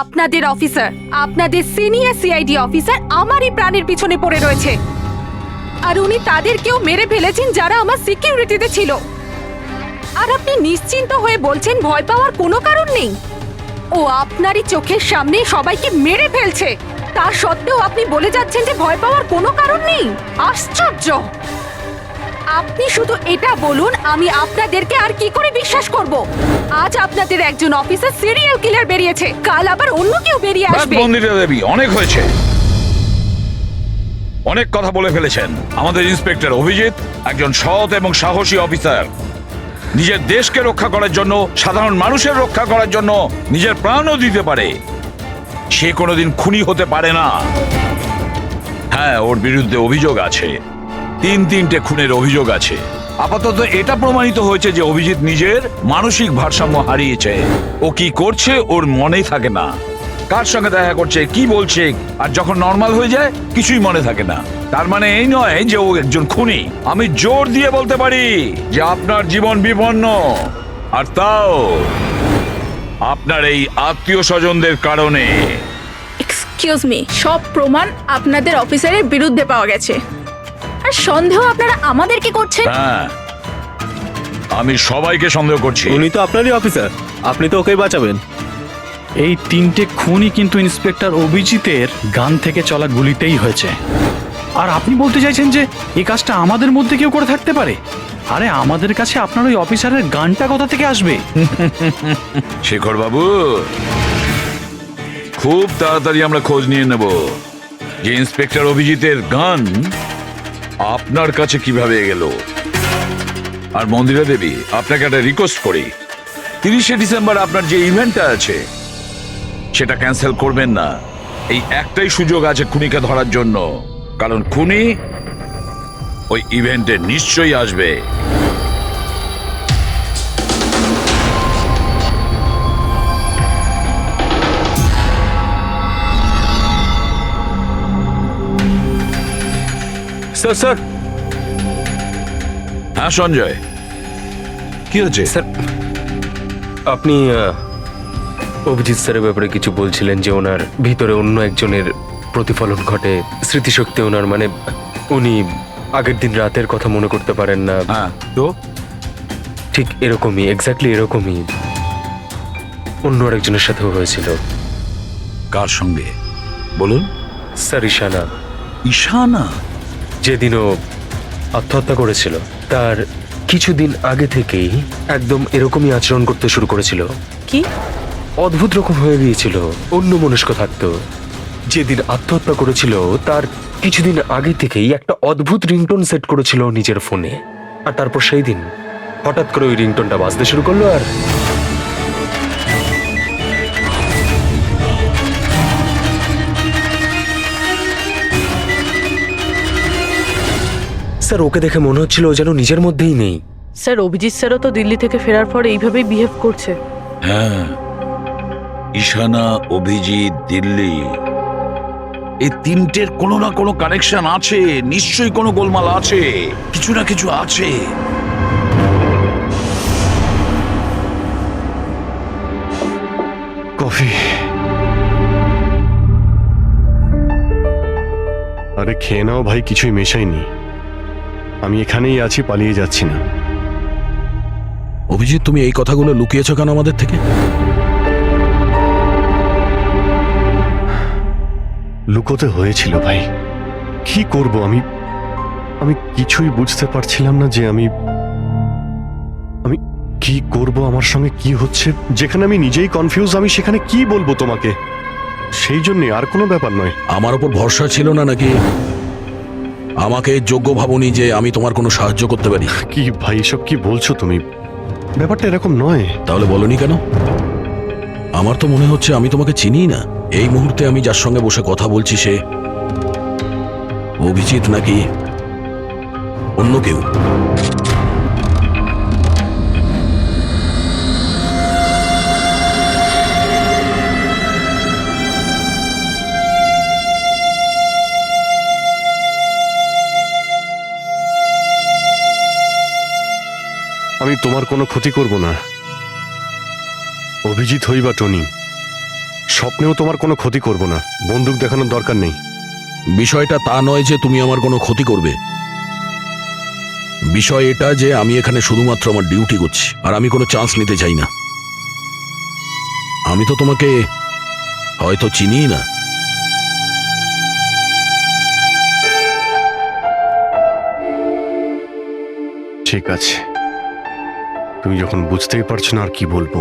আপনাদের অফিসার, আপনাদের সিনিয়র সিআইডি অফিসার আমারই প্রাণের পিছনে পড়ে রয়েছে, আর উনি তাদেরকেও মেরে ফেলেছেন যারা আমার সিকিউরিটিতে ছিল। আর আপনি নিশ্চিন্ত হয়ে বলছেন ভয় পাওয়ার কোনো কারণ নেই। ও আপনারই চোখের সামনে সবাইকে মেরে ফেলছে, তা সত্ত্বেও আপনি বলে যাচ্ছেন যে ভয় পাওয়ার কোনো কারণ নেই। আশ্চর্য! আপনি শুধু এটা বলুন, আমি আপনাদেরকে আর কি করে বিশ্বাস করব? আজ আপনাদের একজন অফিসার সিরিয়াল কিলার বেরিয়েছে, কাল আবার অন্য কেউ বেরিয়ে আসবে। মন্দিরা দেবী, অনেক হয়েছে, অনেক কথা বলে ফেলেছেন। আমাদের ইন্সপেক্টর অভিজিৎ একজন সৎ এবং সাহসী অফিসার। নিজের দেশকে রক্ষা করার জন্য, সাধারণ মানুষের রক্ষা করার জন্য নিজের প্রাণও দিতে পারে। সে কোনোদিন খুনি হতে পারে না। হ্যাঁ, ওর বিরুদ্ধে অভিযোগ আছে, তিনটে খুনের অভিযোগ আছে। আপাতত এটা প্রমাণিত হয়েছে যে অভিজিৎ নিজের মানসিক ভারসাম্য হারিয়েছে। ও কি করছে ওর মনেই থাকে না, কার সঙ্গে দেখা করছে, কি বলছে, আর যখন নর্মাল হয়ে যায় কিছুই মনে থাকে না। তার মানে এই নয় যে ও একজন খুনি। আমি জোর দিয়ে বলতে পারি যে আপনার জীবন বিপন্ন, আর তাও আপনার এই আত্মীয় স্বজনদের কারণে। এক্সকিউজ মি, সব প্রমাণ আপনাদের অফিসারের বিরুদ্ধে পাওয়া গেছে, আর সন্দেহ আপনারা আমাদেরকে করছেন? হ্যাঁ, আমি সবাইকে সন্দেহ করছি। উনি তো আপনারই অফিসার, আপনি তো ওকেই বাঁচাবেন। এই 3টে খুনই কিন্তু ইন্সপেক্টর অভিজিতের গান থেকে চলা গুলিতেই হয়েছে। আর আপনি বলতে চাইছেন যে এই কাজটা আমাদের মধ্যে কেউ করে থাকতে পারে? আরে আমাদের কাছে আপনার ওই অফিসারের গানটা কোথা থেকে আসবে? শেখর বাবু, খুব তাড়াতাড়ি আমরা খোঁজ নিয়ে নেব যে ইন্সপেক্টর অভিজিতের গান আপনার কাছে কিভাবে গেল। আর মন্দিরা দেবী, আপনাকে একটা রিকোয়েস্ট করি, 30শে ডিসেম্বর আপনার যে ইভেন্টটা আছে সেটা ক্যান্সেল করবেন না। এই একটাই সুযোগ আছে খুনিকে ধরার জন্য, কারণ খুনি ওই ইভেন্টে নিশ্চয়ই আসবে। স্যার স্যার হ্যাঁ সঞ্জয়, কি হচ্ছে? স্যার, আপনি অভিজিৎ স্যারের ব্যাপারে কিছু বলছিলেন যে ওনার ভিতরে অন্য একজনের প্রতিফলন ঘটে, স্মৃতিশক্তি ওনার, মানে উনি আগের দিন রাতের কথা মনে করতে পারেন না। হ্যাঁ, তো ঠিক এরকমই, এক্স্যাক্টলি এরকমই অন্য আরেকজনের সাথেও হয়েছিল। কার সঙ্গে বলুন? স্যার, ঈশানা। ঈশানা? যেদিনও আত্মহত্যা করেছিল তার কিছুদিন আগে থেকেই একদম এরকমই আচরণ করতে শুরু করেছিল। কি অদ্ভুত রকম হয়ে গিয়েছিল, অন্য মনস্ক থাকতো। যেদিন আত্মহত্যা করেছিল তার কিছুদিন আগে থেকেই একটা অদ্ভুত রিংটোন সেট করেছিল নিজের ফোনে, আর তারপর সেই দিন হঠাৎ করে ওই রিংটোনটা বাজতে শুরু করলো। আর স্যার, ওকে দেখে মনে হচ্ছিল ও যেন নিজের মধ্যেই নেই। স্যার, অভিজিৎ স্যারও তো দিল্লি থেকে ফেরার পর এইভাবেই বিহেভ করছে। হ্যাঁ, ঈশানা, অভিজিৎ, দিল্লি, এই তিনটের কোনো না কোনো কানেকশন আছে। নিশ্চয়ই কোনো গোলমাল আছে, কিছু না কিছু আছে। কফি। আরে খেয়ে নাও ভাই, কিছুই মেশাইনি। আমি এখানেই আছি, পালিয়ে যাচ্ছি না। অভিজিৎ, তুমি এই কথাগুলো লুকিয়েছো কেন আমাদের থেকে? লুকোতে হয়েছিল ভাই, কি করব আমি? আমি কিছুই বুঝতে পারছিলাম না যে আমি কি করব, আমার সঙ্গে কি হচ্ছে। যেখানে আমি নিজেই কনফিউজ, আমি সেখানে কি বলবো তোমাকে? সেই জন্যে আর কোনো ব্যাপার নয়। আমার ওপর ভরসা ছিল না নাকি? আমাকে যোগ্য ভাবনি যে আমি তোমার কোনো সাহায্য করতে পারি? কি ভাই, এসব কি বলছো তুমি? ব্যাপারটা এরকম নয়। তাহলে বলনি কেন? আমার তো মনে হচ্ছে আমি তোমাকে চিনি না। এই মুহূর্তে আমি যার সঙ্গে বসে কথা বলছি সে অভিজিৎ নাকি অন্য কেউ? আমি তোমার কোনো ক্ষতি করব না। অভিজিৎ হই বা টনি, স্বপ্নেও তোমার কোনো ক্ষতি করব না। বন্দুক দেখানোর দরকার নেই। বিষয়টা তা নয় যে তুমি আমার কোনো ক্ষতি করবে। বিষয় এটা যে আমি এখানে শুধুমাত্র আমার ডিউটি করছি, আর আমি কোনো চান্স নিতে চাই না। আমি তো তোমাকে হয়তো চিনি না। ঠিক আছে, তুমি যখন বুঝতেই পারছো না আর কি বলবো।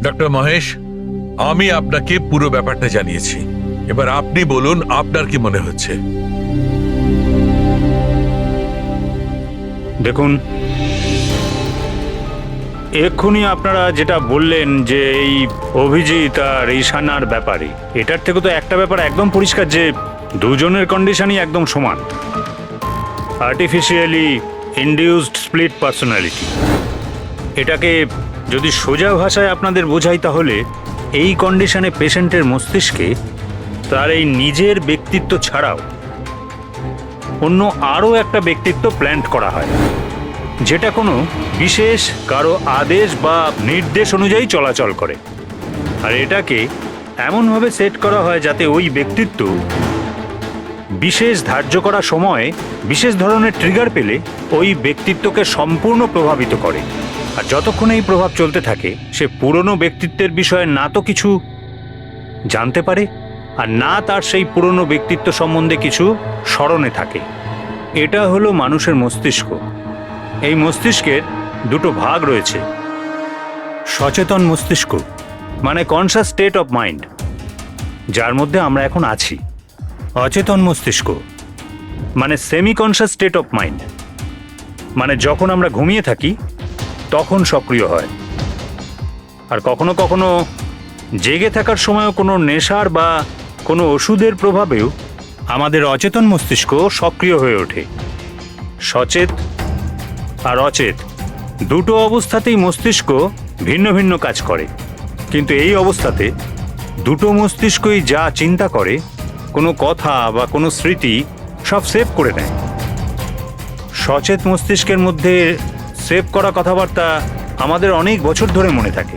ডক্টর মহেশ, আমি আপনাকে পুরো ব্যাপারটা জানিয়েছি। এবার আপনি বলুন আপনার কি মনে হচ্ছে? দেখুন, এক্ষুনি আপনারা যেটা বললেন যে এই অভিজিৎ আর ঈশানার ব্যাপারে, এটার থেকে তো একটা ব্যাপার একদম পরিষ্কার যে দুজনের কন্ডিশনই একদম সমান। Artificially induced split personality. এটাকে যদি সোজা ভাষায় আপনাদের বোঝাই তাহলে এই কন্ডিশনে পেশেন্টের মস্তিষ্কে তার এই নিজের ব্যক্তিত্ব ছাড়াও অন্য আরও একটা ব্যক্তিত্ব প্ল্যান্ট করা হয়, যেটা কোনো বিশেষ কারো আদেশ বা নির্দেশ অনুযায়ী চলাচল করে। আর এটাকে এমনভাবে সেট করা হয় যাতে ওই ব্যক্তিত্ব বিশেষ ধার্য করা সময়ে বিশেষ ধরনের ট্রিগার পেলে ওই ব্যক্তিত্বকে সম্পূর্ণ প্রভাবিত করে। আর যতক্ষণ এই প্রভাব চলতে থাকে সে পুরনো ব্যক্তিত্বের বিষয়ে না তো কিছু জানতে পারে আর না তার সেই পুরনো ব্যক্তিত্ব সম্বন্ধে কিছু স্মরণে থাকে। এটা হলো মানুষের মস্তিষ্ক। এই মস্তিষ্কের দুটো ভাগ রয়েছে। সচেতন মস্তিষ্ক মানে কনসাস স্টেট অফ মাইন্ড, যার মধ্যে আমরা এখন আছি। অচেতন মস্তিষ্ক মানে semi conscious state of mind, মানে যখন আমরা ঘুমিয়ে থাকি তখন সক্রিয় হয়। আর কখনো কখনো জেগে থাকার সময়ও কোনো নেশার বা কোনো ওষুধের প্রভাবেও আমাদের অচেতন মস্তিষ্ক সক্রিয় হয়ে ওঠে। সচেত আর অচেত দুটো অবস্থাতেই মস্তিষ্ক ভিন্ন ভিন্ন কাজ করে, কিন্তু এই অবস্থাতে দুটো মস্তিষ্কই যা চিন্তা করে, কোনো কথা বা কোনো স্মৃতি সব সেভ করে নেয়। সচেত মস্তিষ্কের মধ্যে সেভ করা কথাবার্তা আমাদের অনেক বছর ধরে মনে থাকে,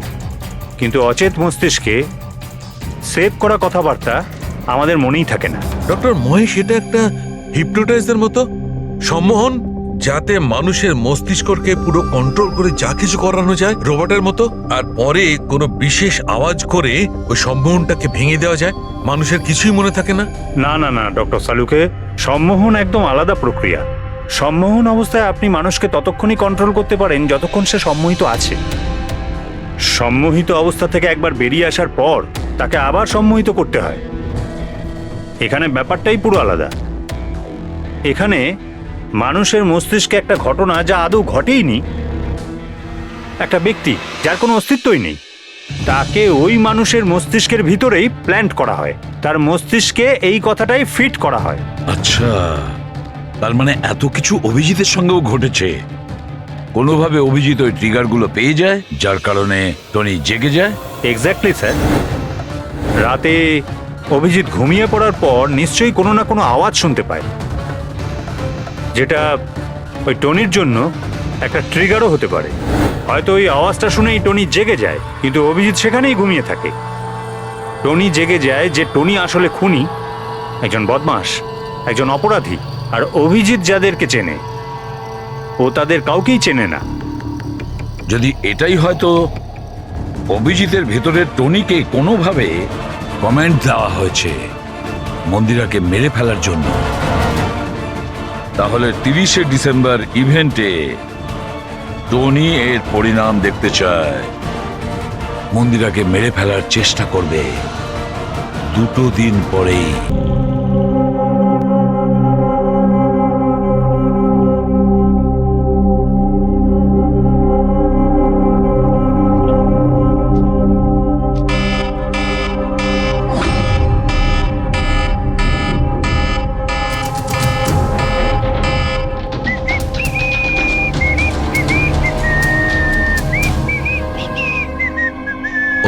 কিন্তু অচেত মস্তিষ্কে সেভ করা কথাবার্তা আমাদের মনেই থাকে না। ডক্টর মহেশ, এটা একটা হিপনোটাইজের মতো সম্মোহন, যাতে মানুষের মস্তিষ্ককে পুরো কন্ট্রোল করে যা কিছু করানো যায় রোবটের মতো, আর পরে কোনো বিশেষ আওয়াজ করে ওই সম্মোহনটাকে ভেঙে দেওয়া যায়। মানুষের কিছুই মনে থাকে না। না না না ডক্টর সালুকে, সম্মোহন একদম আলাদা প্রক্রিয়া। সম্মোহন অবস্থায় আপনি মানুষকে ততক্ষণই কন্ট্রোল করতে পারেন যতক্ষণ সে সম্মোহিত আছে। সম্মোহিত অবস্থা থেকে একবার বেরিয়ে আসার পর তাকে আবার সম্মোহিত করতে হয়। এখানে ব্যাপারটাই পুরো আলাদা। এখানে মানুষের মস্তিষ্কে একটা ঘটনা যা আদৌ ঘটেইনি, একটা ব্যক্তি যার কোনো অস্তিত্বই নেই, তাকে ওই মানুষের মস্তিষ্কের ভিতরেই প্ল্যান্ট করা হয়। তার মস্তিষ্কে এই কথাটাই ফিট করা হয়। আচ্ছা, তার মানে এত কিছু অভিজিতের সঙ্গেও ঘটেছে। কোনোভাবে অভিজিৎ ওই ট্রিগারগুলো পেয়ে যায়, যার কারণে টনি জেগে যায়। Exactly sir. রাতে অভিজিৎ ঘুমিয়ে পড়ার পর নিশ্চয়ই কোনো না কোনো আওয়াজ শুনতে পায়, যেটা ওই টনির জন্য একটা ট্রিগারও হতে পারে। হয়তো ওই আওয়াজটা শুনেই টনি জেগে যায়, কিন্তু অভিজিৎ সেখানেই ঘুমিয়ে থাকে। টনি জেগে যায় যে টনি আসলে খুনি, একজন বদমাশ, একজন অপরাধী। আর অভিজিৎ যাদেরকে চেনে ও তাদের কাউকেই চেনে না। যদি এটাই হয়তো অভিজিতের ভেতরের টনিকে কোনোভাবে কমেন্ট দেওয়া হয়েছে, মন্দিরাকে মেরে ফেলার জন্য। তাহলে 30শে ডিসেম্বর ইভেন্টে টনি এর পরিণাম দেখতে চায়। মন্দিরাকে মেরে ফেলার চেষ্টা করবে 2 দিন পরেই।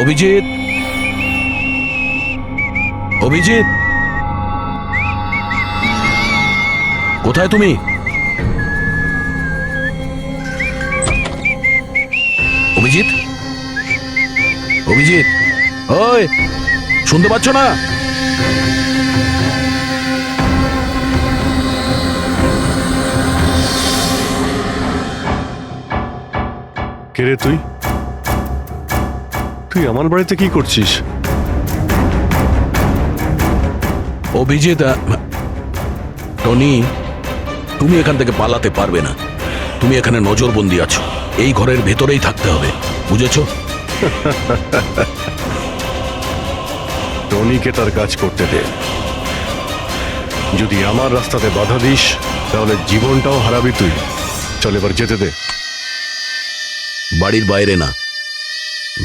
অভিজিৎ, অভিজিৎ, কোথায় তুমি? অভিজিৎ, অভিজিৎ, ওই শুনতে পাচ্ছ না? কে রে তুই? তুই আমার বাড়িতে কি করছিস? অভিজিৎ, টনি, তুমি এখান থেকে পালাতে পারবে না। তুমি এখানে নজরবন্দি আছো, এই ঘরের ভেতরেই থাকতে হবে, বুঝেছো? টনিকে তার কাজ করতে দে। যদি আমার রাস্তাতে বাধা দিস তাহলে জীবনটাও হারাবি তুই। চল এবার যেতে দে। বাড়ির বাইরে না,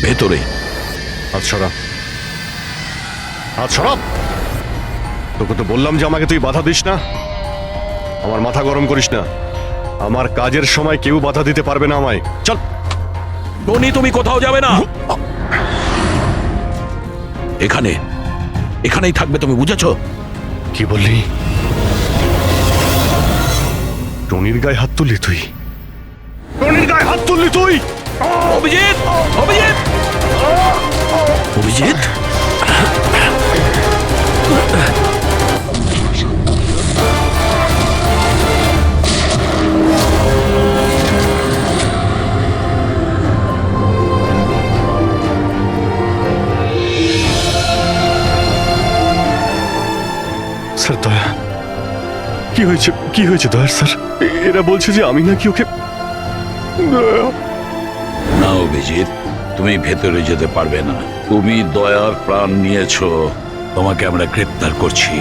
ভেতরে। হাত সরা, হাত সরাব। তোকে তো বললাম যে আমাকে তুই বাধা দিস না। আমার মাথা গরম করিস না। আমার কাজের সময় কেউ বাধা দিতে পারবে না আমায়। চল। টনি, তুমি কোথাও যাবে না, এখানে, এখানেই থাকবে তুমি, বুঝেছো? কি বললি? টনির গায়ে হাত তুললি তুই? টনির গায়ে হাত তুললি তুই? অভিজিৎ, অভিজিৎ, অভিজিৎ, স্যার দয়া, কি হয়েছে? কি হয়েছে দয়ার স্যার? এরা বলছে যে আমি নাকি ওকে। না অভিজিৎ, তুমি ভেতরে যেতে পারবে না। তুমি দয়ার প্রাণ নিয়েছো, তোমাকে আমরা গ্রেপ্তার করছি।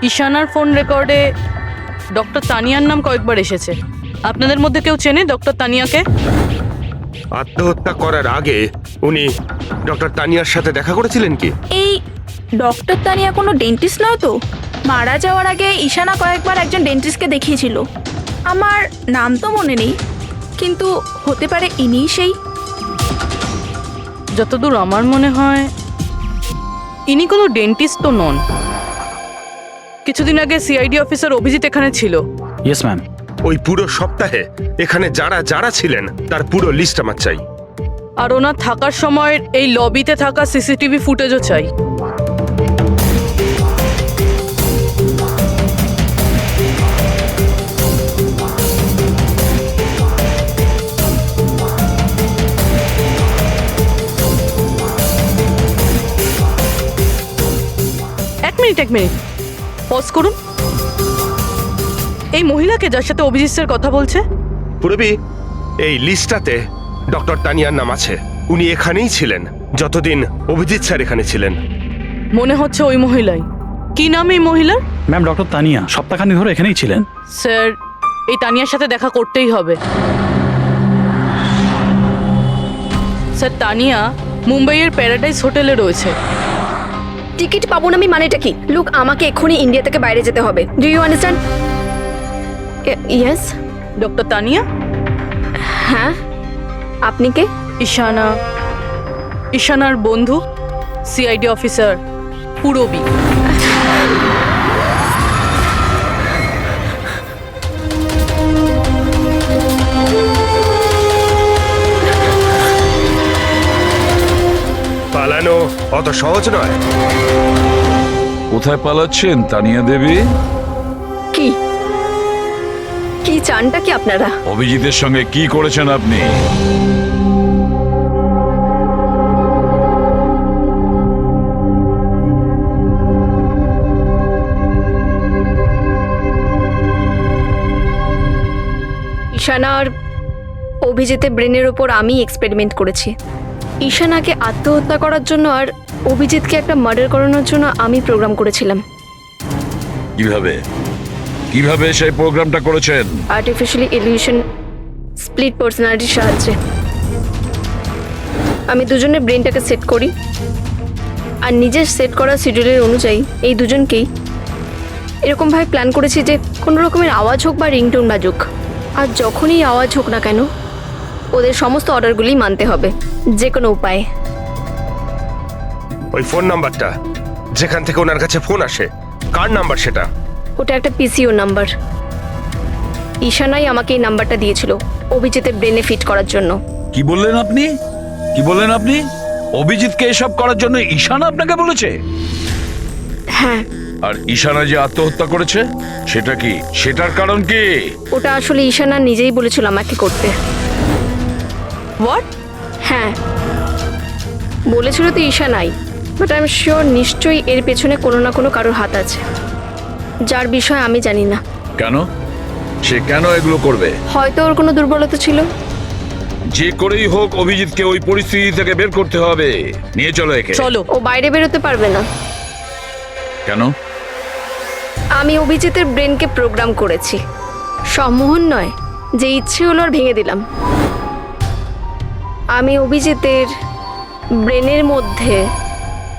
ঈশানার ফোন রেকর্ডে ডক্টর তানিয়ার নাম কয়েকবার এসেছে। আপনাদের মধ্যে কেউ চেনে ডক্টর তানিয়াকে? আত্মহত্যা করার আগে উনি ডক্টর তানিয়ার সাথে দেখা করেছিলেন কি? এই ডক্টর তানিয়া কোনো ডেন্টিস্ট নয় তো? মারা যাওয়ার আগে ঈশানা কয়েকবার একজন ডেন্টিস্টকে দেখিয়েছিল। আমার নাম তো মনে নেই, কিন্তু হতে পারে ইনিই সেই। যতদূর আমার মনে হয় ইনি কোনো ডেন্টিস্ট তো নন। কিছুদিন আগে সিআইডি অফিসার অভিজিৎ এখানে ছিল। Yes ma'am. ওই পুরো সপ্তাহে এখানে যারা যারা ছিলেন তার পুরো লিস্ট আমার চাই। আর ওনার থাকার সময় এই লবিতে থাকা সিসিটিভি ফুটেজও চাই। এক মিনিট পজ করুন। এই মহিলাকে যার সাথে অভিজিৎ স্যার কথা বলছে? পুরবি, এই লিস্টটাতে ডক্টর তানিয়ার নাম আছে। উনি এখানেই ছিলেন যতদিন অভিজিৎ স্যার এখানে ছিলেন। মনে হচ্ছে ওই মহিলাই। কি নাম এই মহিলার? ম্যাম, ডক্টর তানিয়া সপ্তাহখানি ধরে এখানেই ছিলেন। স্যার, এই তানিয়ার সাথে দেখা করতেই হবে। স্যার, তানিয়া মুম্বাইয়ের প্যারাডাইস হোটেলে রয়েছে। টিকিট পাবো না আমি মানেটা কি? লুক, আমাকে এক্ষুনি ইন্ডিয়া থেকে বাইরে যেতে হবে। Do you understand? Yes. Doctor Tania? হ্যাঁ, আপনি কে? ঈশানা, ঈশানার বন্ধু, সিআইডি অফিসার পুরবী। পালানো অত সহজ নয়। কোথায় পালাচ্ছেন তানিয়া দেবী? কি কি চানটা কি আপনারা? অভিজিতের সঙ্গে কি করেছেন আপনি? ঈশানা আর অভিজিতের ব্রেনের ওপর আমি এক্সপেরিমেন্ট করেছি। ঈশানাকে আত্মহত্যা করার জন্য আর অভিজিৎকে একটা মার্ডার করানোর জন্য আমি প্রোগ্রাম করেছিলাম। কিভাবে কিভাবে সেই প্রোগ্রামটা করেছেন? আর্টিফিশিয়ালি ইলিউশন স্প্লিট পার্সোনালিটির সাহায্যে আমি দুজনের ব্রেনটাকে সেট করি, আর নিজের সেট করা শিডিউলের অনুযায়ী এই দুজনকেই এরকমভাবে প্ল্যান করেছি যে কোনো রকমের আওয়াজ হোক বা রিংটোন বাজুক, আর যখনই আওয়াজ হোক না কেন ওদের সমস্ত অর্ডারগুলি মানতে হবে যে কোনো উপায়ে। ওই ফোন নাম্বারটা যেখান থেকে ওনার কাছে ফোন আসে, কার নাম্বার সেটা? ওটা একটা পিসিও নাম্বার। ঈশানাই আমাকে এই নাম্বারটা দিয়েছিল অভিজিতের ব্রেনে ফিট করার জন্য। কি বললেন আপনি? কি বললেন আপনি? অভিজিৎকে এসব করার জন্য ঈশানা আপনাকে বলেছে? হ্যাঁ। আর ঈশানা যে আত্মহত্যা করেছে সেটা কি, সেটার কারণ কি? ওটা আসলে ঈশানা নিজেই বলেছিল আমাকে করতে। হোয়াট? হ্যাঁ, বলেছিল তো ঈশানাই, বাট আই এম শিওর নিশ্চয়ই এর পেছনে কোনো না কোনো কারোর হাত আছে, যার বিষয়ে আমি জানি না। কেন? সে কেন এগুলো করবে? হয়তো ওর কোনো দুর্বলতা ছিল। যে করেই হোক অভিজিৎকে ওই পরিস্থিতি থেকে বের করতে হবে। নিয়ে চলো একে। চলো। ও বাইরে বেরোতে পারবে না। কেন? আমি অভিজিতের ব্রেনকে প্রোগ্রাম করেছি। সম্মোহন নয়, যে ইচ্ছে হলো আর ভেঙে দিলাম। আমি অভিজিতের ব্রেনের মধ্যে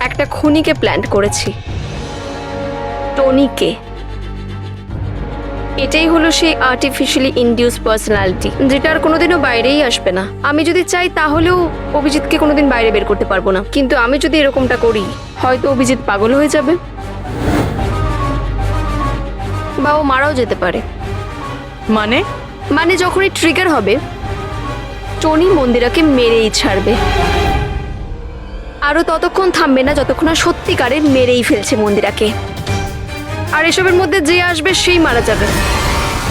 একটা খুনিকে প্ল্যান করেছি, টনিকে। এটাই হলো সেই আর্টিফিশিয়ালি ইনডিউস পার্সোনালিটি, যেটা আর কোনোদিনও বাইরেই আসবে না। আমি যদি চাই তাহলেও অভিজিৎকে কোনোদিন বাইরে বের করতে পারবো না, কিন্তু আমি যদি এরকমটা করি হয়তো অভিজিৎ পাগল হয়ে যাবে বা ও মারাও যেতে পারে। মানে যখনই ট্রিগার হবে টনি মন্দিরাকে মেরেই ছাড়বে, আরও ততক্ষণ থামবে না যতক্ষণ না সত্যিকারে মেরেই ফেলছে মন্দিরাকে। আর এসবের মধ্যে যে আসবে সেই মারা যাবে।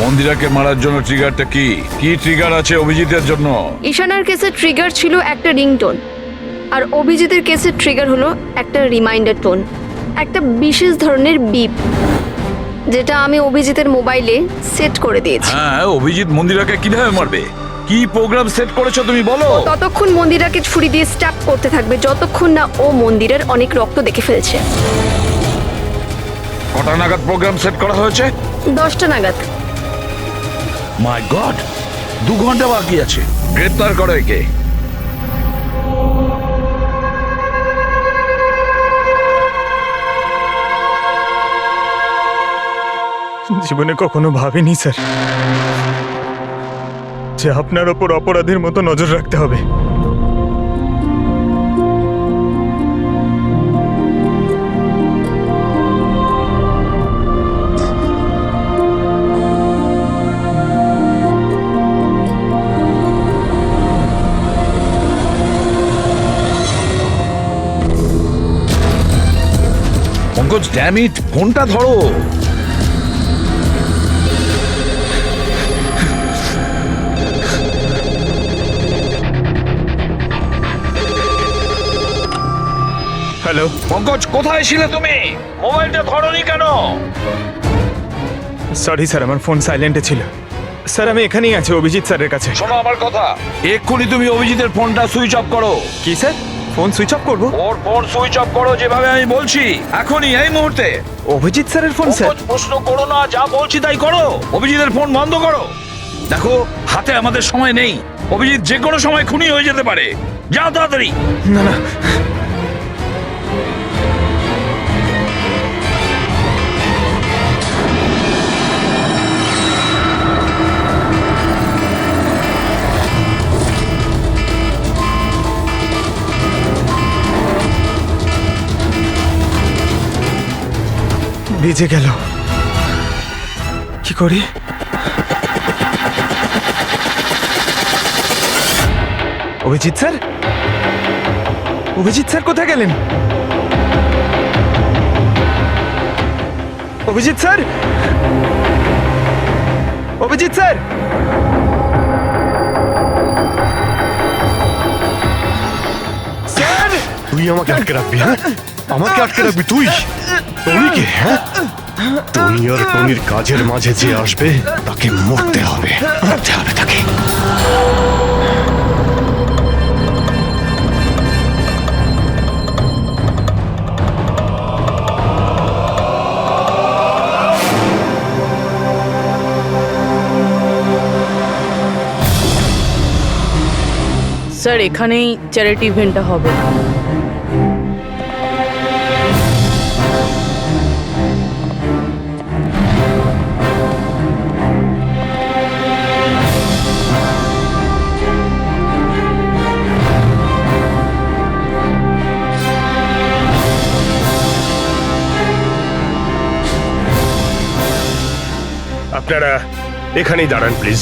মন্দিরাকে মারার জন্য ট্রিগারটা কি? কি ট্রিগার আছে অভিজিতের জন্য? ঈশানার কেসে ট্রিগার ছিল একটা রিংটোন, আর অভিজিতের কেসে ট্রিগার হলো একটা রিমাইন্ডার টোন, একটা বিশেষ ধরনের বিপ, যেটা আমি অভিজিতের মোবাইলে সেট করে দিয়েছি। হ্যাঁ, অভিজিৎ মন্দিরাকে কিভাবে মারবে? কি প্রোগ্রাম সেট করেছো তুমি বলো? ততক্ষণ মন্দিরাকে ছুরি দিয়ে স্ট্যাপ করতে থাকবে যতক্ষণ না ও মন্দিরের অনেক রক্ত দেখে ফেলছে। কটা নাগাদ প্রোগ্রাম সেট করা হয়েছে? 10টা নাগাদ। মাই গড, 2 ঘন্টা বাকি আছে। গ্রেপ্তার করো একে। জীবনে কখনো ভাবিনি স্যার যে আপনার ওপর অপরাধীর মতো নজর রাখতে হবে। পঙ্কজ, ড্যাম ইট, ফোনটা ধরো। হ্যালো পঙ্কজ, কোথায় ছিলে তুমি? মোবাইলটা ধরোনি কেন? সরি স্যার, আমার ফোন সাইলেন্টে ছিল। স্যার আমি এখানেই আছি অভিজিৎ স্যারের কাছে। শোনো আমার কথা, এক্ষুনি তুমি অভিজিতের ফোনটা সুইচ অফ করো। কি স্যার, ফোন সুইচ অফ করবো? ওর ফোন সুইচ অফ করো যেভাবে আমি বলছি, এখনই, এই মুহূর্তে। অভিজিৎ স্যারের ফোন স্যার? প্রশ্ন করো না, যা বলছি তাই করো। অভিজিতের ফোন বন্ধ করো। দেখো, হাতে আমাদের সময় নেই। অভিজিৎ যে কোনো সময় খুনি হয়ে যেতে পারে। যাও তাড়াতাড়ি। না না, ভিজে গেল, কি করি? অভিজিৎ স্যার, অভিজিৎ স্যার কোথায় গেলেন? Abhijit sir, Abhijit sir, sir! তুই আমাকে আটকে রাখবি? হ্যাঁ, আমাকে আটকে রাখবি তুই? টনিকে? হ্যাঁ, টনি আর টনির কাজের মাঝে যে আসবে তাকে মরতে হবে তাকে। স্যার এখানেই চ্যারিটি ইভেন্টটা হবে। আপনারা এখানেই দাঁড়ান please.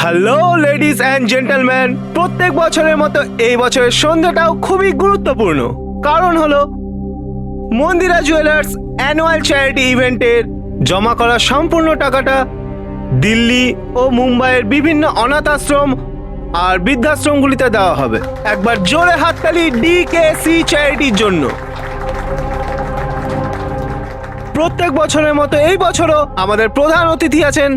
Hello ladies and gentleman, প্রত্যেক বছরের মতো এই বছরের সন্ধ্যাটাও খুবই গুরুত্বপূর্ণ। কারণ হলো মন্দিরা জুয়েলার্স অ্যানুয়াল চ্যারিটি ইভেন্টের জমা করা সম্পূর্ণ টাকাটা দিল্লি ও মুম্বাইয়ের বিভিন্ন অনাথ আশ্রম আর বৃদ্ধাশ্রমগুলিতে দেওয়া হবে। একবার জোরে হাততালি ডিকেসি চ্যারিটির জন্য। প্রত্যেক বছরের মতো এই বছরও আমাদের প্রধান অতিথি আছেন।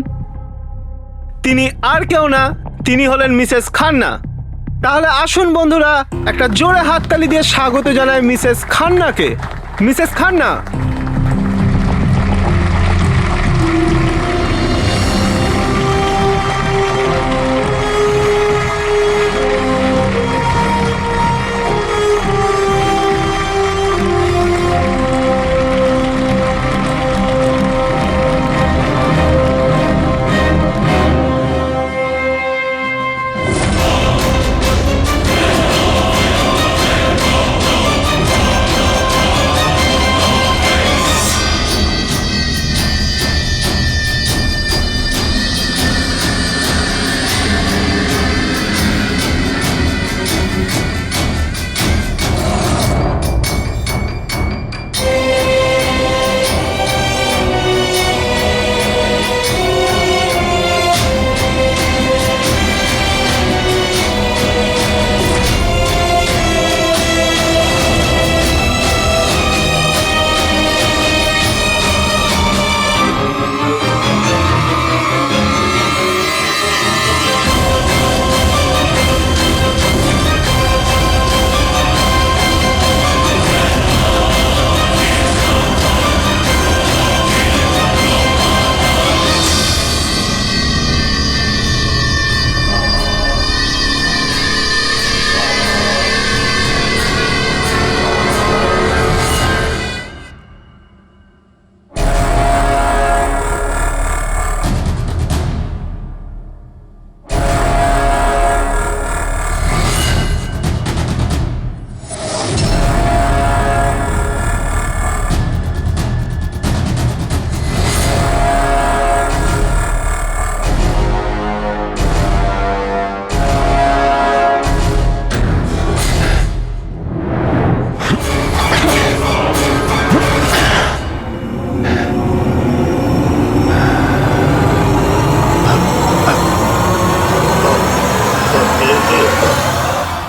তিনি আর কেউ না, তিনি হলেন মিসেস খান্না। তাহলে আসুন বন্ধুরা, একটা জোরে হাততালি দিয়ে স্বাগত জানাই মিসেস খান্নাকে। Mrs Khanna,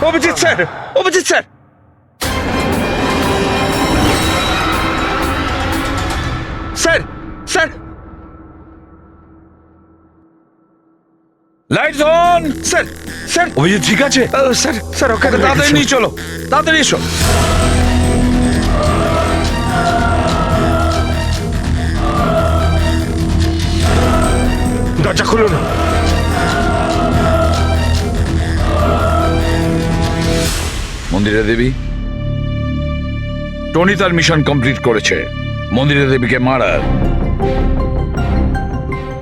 Abhijit sir, Abhijit sir, sir, sir, lights on. Sir, sir, Abhijit ঠিক আছে? স্যার, স্যার ওকে তাড়াতাড়ি নিয়ে চলো, তাড়াতাড়ি এসো। দরজা খুলুন। মন্দিরা দেবী, টনি তার মিশন কমপ্লিট করেছে, মন্দিরা দেবীকে মারার।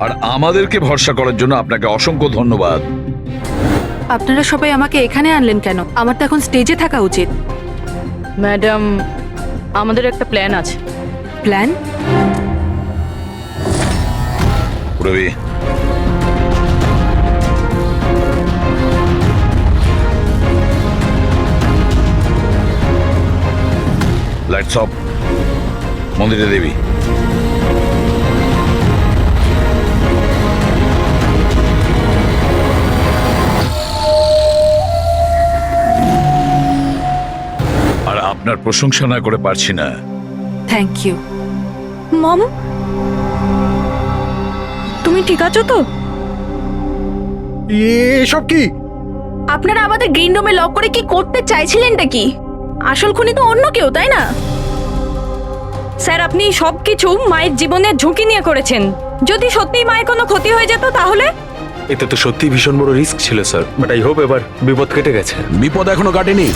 আর আমাদেরকে ভরসা করার জন্য আপনাকে অসংখ্য ধন্যবাদ। আপনারা সবাই আমাকে এখানে আনলেন কেন? আমার তো এখন স্টেজে থাকা উচিত। ম্যাডাম, আমাদের একটা প্ল্যান আছে। প্ল্যান? Rabi, lights off. মন্দিরে দেবী, আর আপনার প্রশংসা না করে পারছি না। Thank you. মম, তুমি ঠিক আছো তো? এসব কি? আপনারা আমাদের গ্রিন রুমে লক করে কি করতে চাইছিলেনটা কি? আসল খুনি তো অন্য কেউ, তাই না? স্যার, আপনি সবকিছু মায়ের জীবনের ঝুঁকি নিয়ে করেছেন। যদি সত্যিই মায়ের কোনো ক্ষতি হয়ে যেত তাহলে? এতে তো সত্যি ভীষণ বড় রিস্ক ছিল স্যার, বাট আই হোপ এবার বিপদ কেটে গেছে। বিপদ এখনো কাটেনি,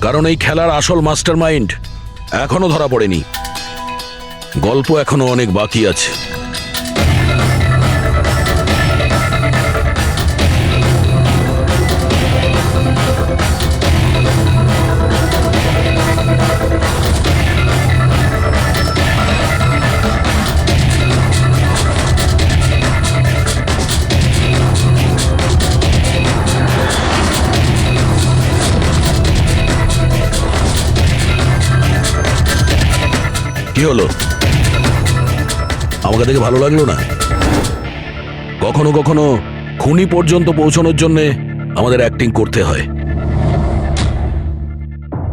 কারণ এই খেলার আসল মাস্টারমাইন্ড এখনো ধরা পড়েনি। গল্প এখনো অনেক বাকি আছে। কি হলো? আমাকে দেখে ভালো লাগলো না? কখনো কখনো খুনি পর্যন্ত পৌঁছানোর জন্য আমাদের অ্যাক্টিং করতে হয়।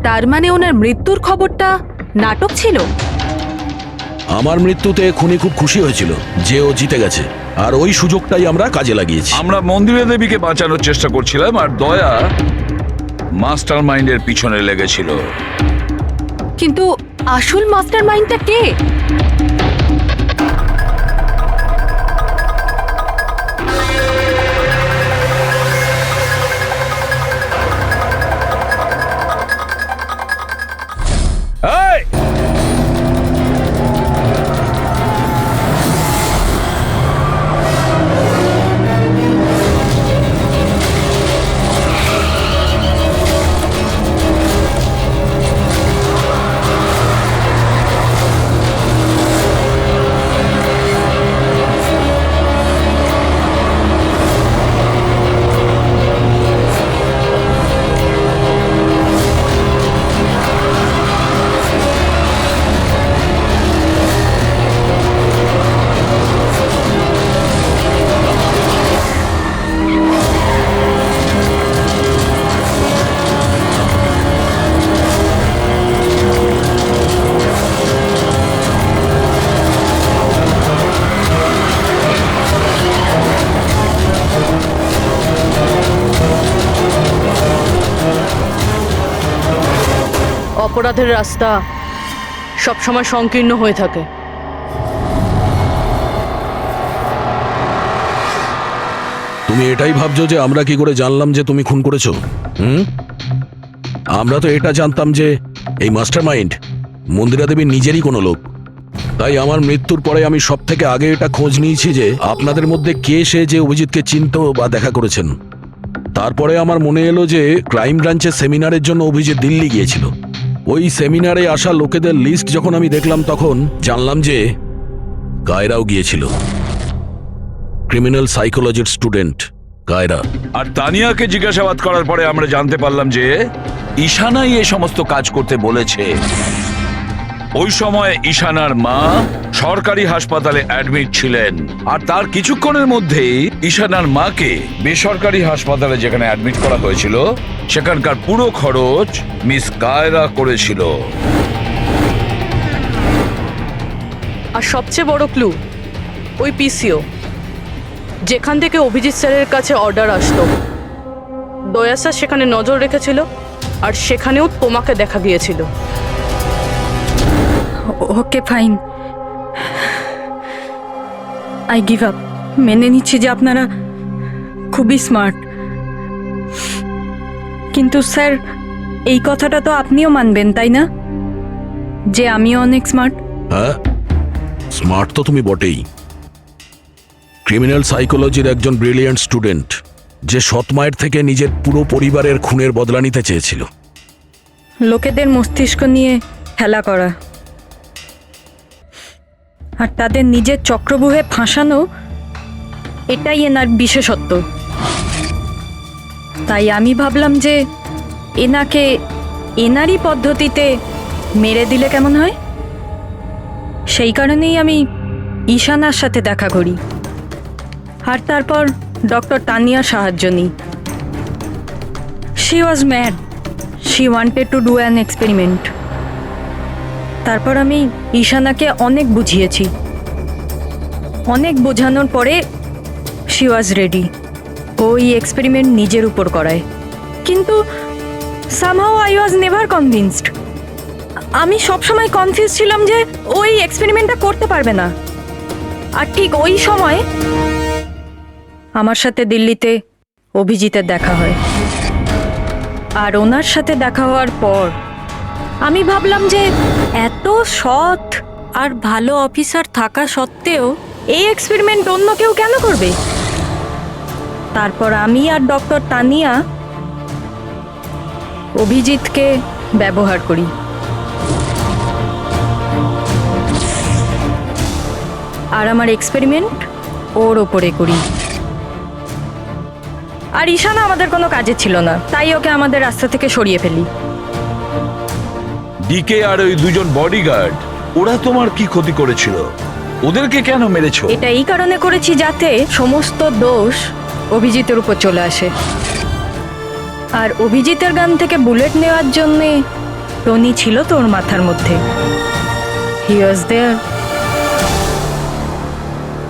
তার মানে ওনার মৃত্যুর খবরটা নাটক ছিল? আমার মৃত্যুতে খুনি খুব খুশি হয়েছিল যে ও জিতে গেছে, আর ওই সুযোগটাই আমরা কাজে লাগিয়েছি। আমরা মন্দিরে দেবীকে বাঁচানোর চেষ্টা করছিলাম, আর দয়া মাস্টার মাইন্ডের পিছনে লেগেছিল। কিন্তু আসল মাস্টারমাইন্ডটা কে? এই! অপরাধের রাস্তা সবসময় সংকীর্ণ হয়ে থাকে। তুমি এটাই ভাবছো যে আমরা কি করে জানলাম যে তুমি খুন করেছো? আমরা তো এটা জানতাম যে এই মাস্টারমাইন্ড মন্দিরা দেবীর নিজেরই কোনো লোক। তাই আমার মৃত্যুর পরে আমি সব থেকে আগে এটা খোঁজ নিয়েছি যে আপনাদের মধ্যে কে সে যে অভিজিৎকে চিনতো বা দেখা করেছেন। তারপরে আমার মনে এলো যে ক্রাইম ব্রাঞ্চের সেমিনারের জন্য অভিজিৎ দিল্লি গিয়েছিল। ওই সেমিনারে আসা লোকেদের লিস্ট যখন আমি দেখলাম তখন জানলাম যে কায়রাও গিয়েছিল। ক্রিমিনাল সাইকোলজির স্টুডেন্ট কায়রা। আর তানিয়াকে জিজ্ঞাসাবাদ করার পরে আমরা জানতে পারলাম যে ঈশানাই এই সমস্ত কাজ করতে বলেছে। ওই সময় ঈশানার মা সরকারি হাসপাতালে অ্যাডমিট ছিলেন, আর তার কিছুক্ষণের মধ্যেই ঈশানার মাকে বেসরকারি হাসপাতালে যেখানে অ্যাডমিট করা হয়েছিল সেখানকার পুরো খরচ মিস কায়রা করেছিল। আর সবচেয়ে বড় ক্লু, ওই পিসিও যেখান থেকে অভিজিৎ স্যারের কাছে অর্ডার আসতো, দয়া স্যার সেখানে নজর রেখেছিল, আর সেখানেও তোমাকে দেখা গিয়েছিল। Okay fine, I give up. মেনে নিচ্ছি যে আপনারা খুবই স্মার্ট, কিন্তু স্যার এই কথাটা তো আপনিও মানবেন তাই না, যে আমিও অনেক স্মার্ট? হ্যাঁ, স্মার্ট তো তুমি বটেই। ক্রিমিনাল সাইকোলজির একজন ব্রিলিয়ান্ট স্টুডেন্ট, যে সৎ মায়ের থেকে নিজের পুরো পরিবারের খুনের বদলা নিতে চেয়েছিল। লোকেদের মস্তিষ্ক নিয়ে খেলা করা আর তাদের নিজের চক্রব্যূহে ফাঁসানো, এটাই এনার বিশেষত্ব। তাই আমি ভাবলাম যে এনাকে এনারই পদ্ধতিতে মেরে দিলে কেমন হয়। সেই কারণেই আমি ঈশানার সাথে দেখা করি আর তারপর ডক্টর তানিয়ার সাহায্য নিই। She was mad, she wanted to do an experiment. তারপর আমি ঈশানাকে অনেক বুঝিয়েছি, অনেক বোঝানোর পরে শি ওয়াজ রেডি। ওই এক্সপেরিমেন্ট নিজের উপর করায়, কিন্তু somehow I was never convinced. আমি সবসময় কনফিউজ ছিলাম যে ওই এক্সপেরিমেন্টটা করতে পারবে না। আর ঠিক ওই সময় আমার সাথে দিল্লিতে অভিজিতের দেখা হয়, আর ওনার সাথে দেখা হওয়ার পর আমি ভাবলাম যে এত সৎ আর ভালো অফিসার থাকা সত্ত্বেও এই এক্সপেরিমেন্ট অন্য কেউ কেন করবে। তারপর আমি আর ডক্টর তানিয়া অভিজিৎকে ব্যবহার করি। আর আমার এক্সপেরিমেন্ট ওর ওপরে করি। আর ঈশানা আমাদের কোনো কাজে ছিল না, তাই ওকে আমাদের রাস্তা থেকে সরিয়ে ফেলি। ডিকে আর ওই দুজন বডিগার্ড, ওরা তোমার কি ক্ষতি করেছিল? ওদেরকে কেন মেরেছো? এটা এই কারণে করেছি যাতে সমস্ত দোষ অভিজিতের উপর চলে আসে। আর অভিজিতের গান থেকে বুলেট নেওয়ার জন্যে টনি ছিল তোর মাথার মধ্যে। হি ওয়াজ দেয়ার।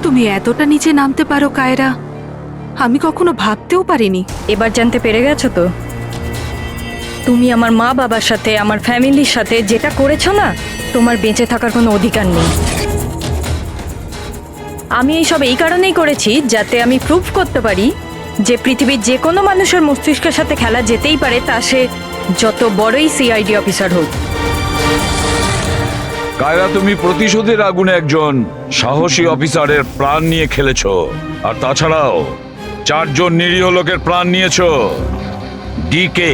তুমি এতটা নিচে নামতে পারো কায়রা, আমি কখনো ভাবতেও পারিনি। এবার জানতে পেরে গেছো তো? তুমি আমার মা বাবার সাথে, আমার ফ্যামিলির সাথে যেটা করেছো না, তোমার বেঁচে থাকার কোনো অধিকার নেই। আমি এইসব এই কারণেই করেছি যাতে আমি প্রুভ করতে পারি যে পৃথিবীর যে কোনো মানুষের মস্তিষ্কের সাথে খেলা যেতেই পারে, তা সে যত বড়ই সিআইডি অফিসার হোক। কায়রা, তুমি প্রতিশোধের আগুনে একজন সাহসী অফিসারের প্রাণ নিয়ে খেলেছো, আর তাছাড়াও 4 জন নিরীহ লোকের প্রাণ নিয়েছো। ডিকে,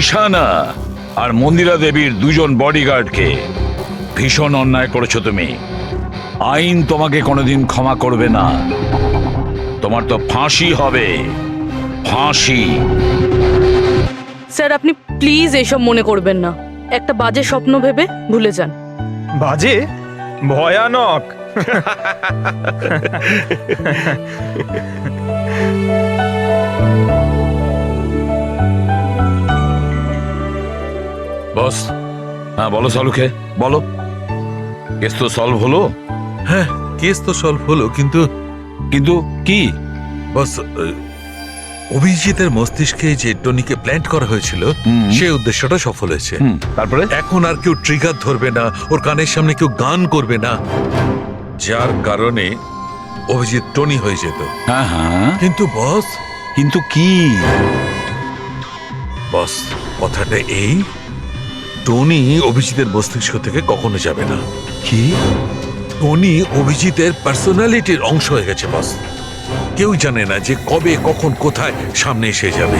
ঈশানা আর মন্দিরা দেবীর 2 জন বডিগার্ডকে ভীষণ অন্যায় করেছো তুমি। আইন তোমাকে কোনোদিন ক্ষমা করবে না। তোমার তো ফাঁসি হবে, ফাঁসি। স্যার, আপনি প্লিজ এসব মনে করবেন না। একটা বাজে স্বপ্ন ভেবে ভুলে যান। বাজে? ভয়ানক। বস, হ্যাঁ বলো সালুকে, বলো। কেস তো সলভ হলো? হ্যাঁ, কেস তো সলভ হলো, কিন্তু কিন্তু কি? বস, অভিজিতের মস্তিষ্কে যে টনিকে প্ল্যান্ট করা হয়েছিল, সেই উদ্দেশ্যটা সফল হয়েছে। তারপরে এখন আর কেউ ট্রিগার ধরবে না, ওর কানের সামনে কেউ গান করবে না, যার কারণে অভিজিৎ টনি হয়ে যেত। হ্যাঁ হ্যাঁ, কিন্তু বস, কিন্তু কি? বস, কথাটা এই, টনি অভিজিতের মস্তিষ্ক থেকে কখনো যাবে না। কি? টনি অভিজিতের পার্সোনালিটির অংশ হয়ে গেছে বস। কেউ জানে না যে কবে, কখন, কোথায় সামনে এসে যাবে।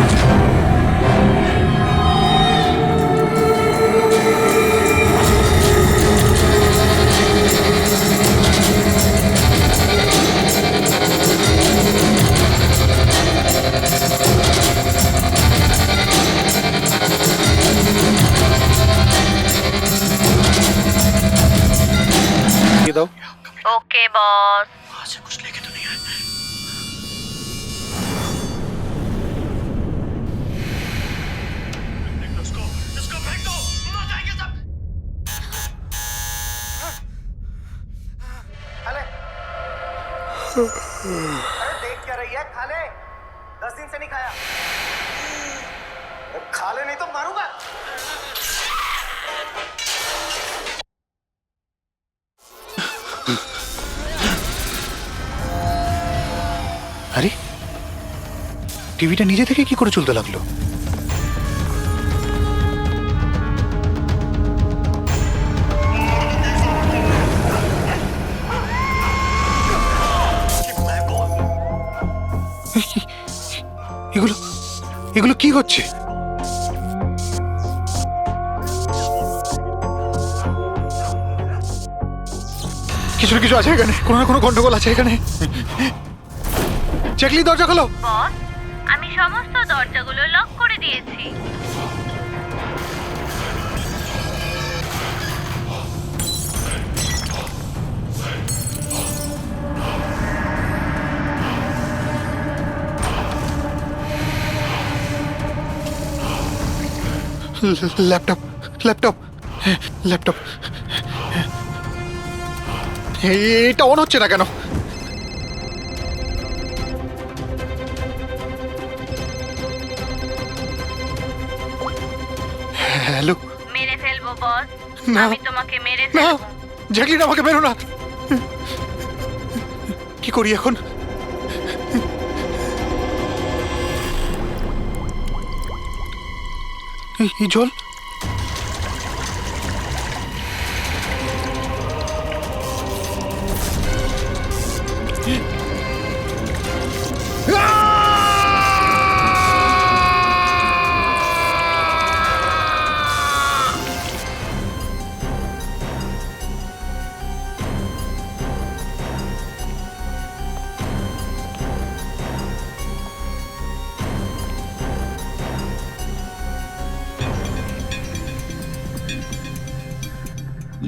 ওকে বস। देख क्या रही है? खा ले, 10 दिन से नहीं खाया। खा ले नहीं तो मारूंगा। আরে, টিভিটা নিজে থেকে কি করে চলতে লাগলো? এগুলো কি হচ্ছে? কিছু না কিছু আছে এখানে, কোনো না কোনো গন্ডগোল আছে এখানে। চেকলি, দরজা খোলো। বস, আমি সমস্ত দরজাগুলো লক করে দিয়েছি। Laptop, laptop, laptop. এটা অন হচ্ছে না কেন? হ্যালো। মেরে ফেলবো বস, না। আমি তোমাকে মেরে না, ফেলবো। জ্যাকলিন, আমাকে বেরো না। কি করি এখন? এই জল।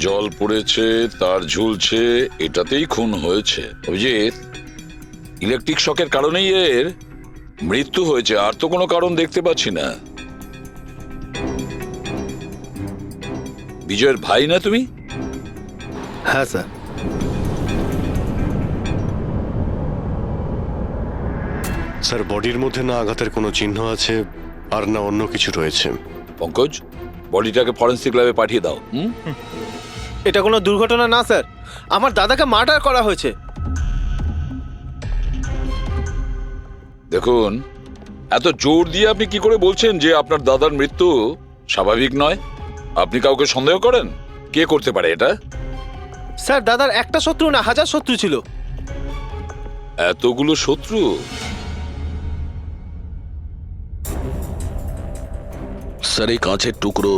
জল পড়েছে, তার ঝুলছে, এটাতেই খুন হয়েছে। অভিজিৎ, ইলেকট্রিক শকের কারণেই এর মৃত্যু হয়েছে, আর তো কোনো কারণ দেখতে পাচ্ছি না। বিজয়ের ভাই না তুমি? হ্যাঁ স্যার। স্যার, বডির মধ্যে না আঘাতের কোনো চিহ্ন আছে আর না অন্য কিছু রয়েছে। পঙ্কজ, বডিটাকে ফরেন্সিক ল্যাবে পাঠিয়ে দাও। এটা কোনো দুর্ঘটনা না স্যার, আমার দাদাকে মার্ডার করা হয়েছে। দেখুন, এত জোর দিয়ে আপনি কি করে বলছেন যে আপনার দাদার মৃত্যু স্বাভাবিক নয়? আপনি কাউকে সন্দেহ করেন? কে করতে পারে এটা? স্যার, দাদার একটা শত্রু না, হাজার শত্রু ছিল। এতগুলো শত্রু? স্যার, এই কাঁচের টুকরো,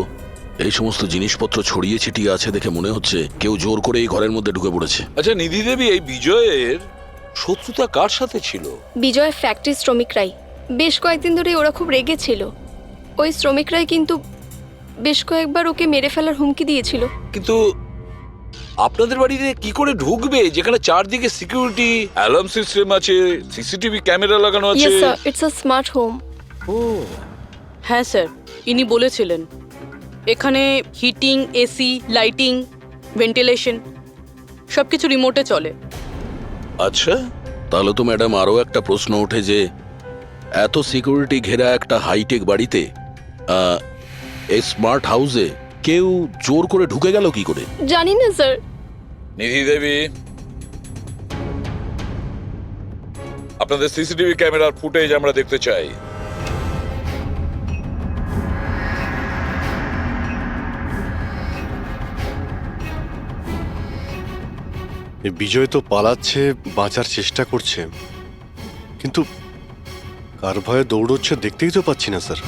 এই সমস্ত জিনিসপত্র ছড়িয়ে ছিটিয়ে আছে দেখে মনে হচ্ছে কেউ জোর করে এই ঘরের মধ্যে ঢুকে পড়েছে। আচ্ছা নিধি দেবী, এই বিজয়ের শত্রুতা কার সাথে ছিল? বিজয় ফ্যাক্টরি শ্রমিকরাই। বেশ কয়েকদিন ধরে ওরা খুব রেগে ছিল। ওই শ্রমিকরাই কিন্তু বেশ কয়েকবার ওকে মেরে ফেলার হুমকি দিয়েছিল। কিন্তু আপনাদের বাড়িতে কি করে ঢুকবে যেখানে চারদিকে সিকিউরিটি, অ্যালার্ম সিস্টেম আছে, সিসিটিভি ক্যামেরা লাগানো আছে? Yes sir, it's a smart home. ও হ্যাঁ স্যার, ইনি বলেছিলেন এখানে হিটিং, এসি, লাইটিং, ভেন্টিলেশন সব কিছু রিমোটে চলে। আচ্ছা, তাহলে তো ম্যাডাম আরও একটা প্রশ্ন ওঠে যে এত সিকিউরিটি ঘেরা একটা হাইটেক বাড়িতে, এই স্মার্ট হাউসে কেউ জোর করে ঢুকে গেল কি করে? জানি না স্যার। নিধি দেবী, আপনাদের সিসিটিভি ক্যামেরার ফুটেজ আমরা দেখতে চাই। এই বিজয় তো পালাচ্ছে, বাঁচার চেষ্টা করছে, কিন্তু কার ভয়ে দৌড়চ্ছে দেখতেই তো পাচ্ছি না স্যার।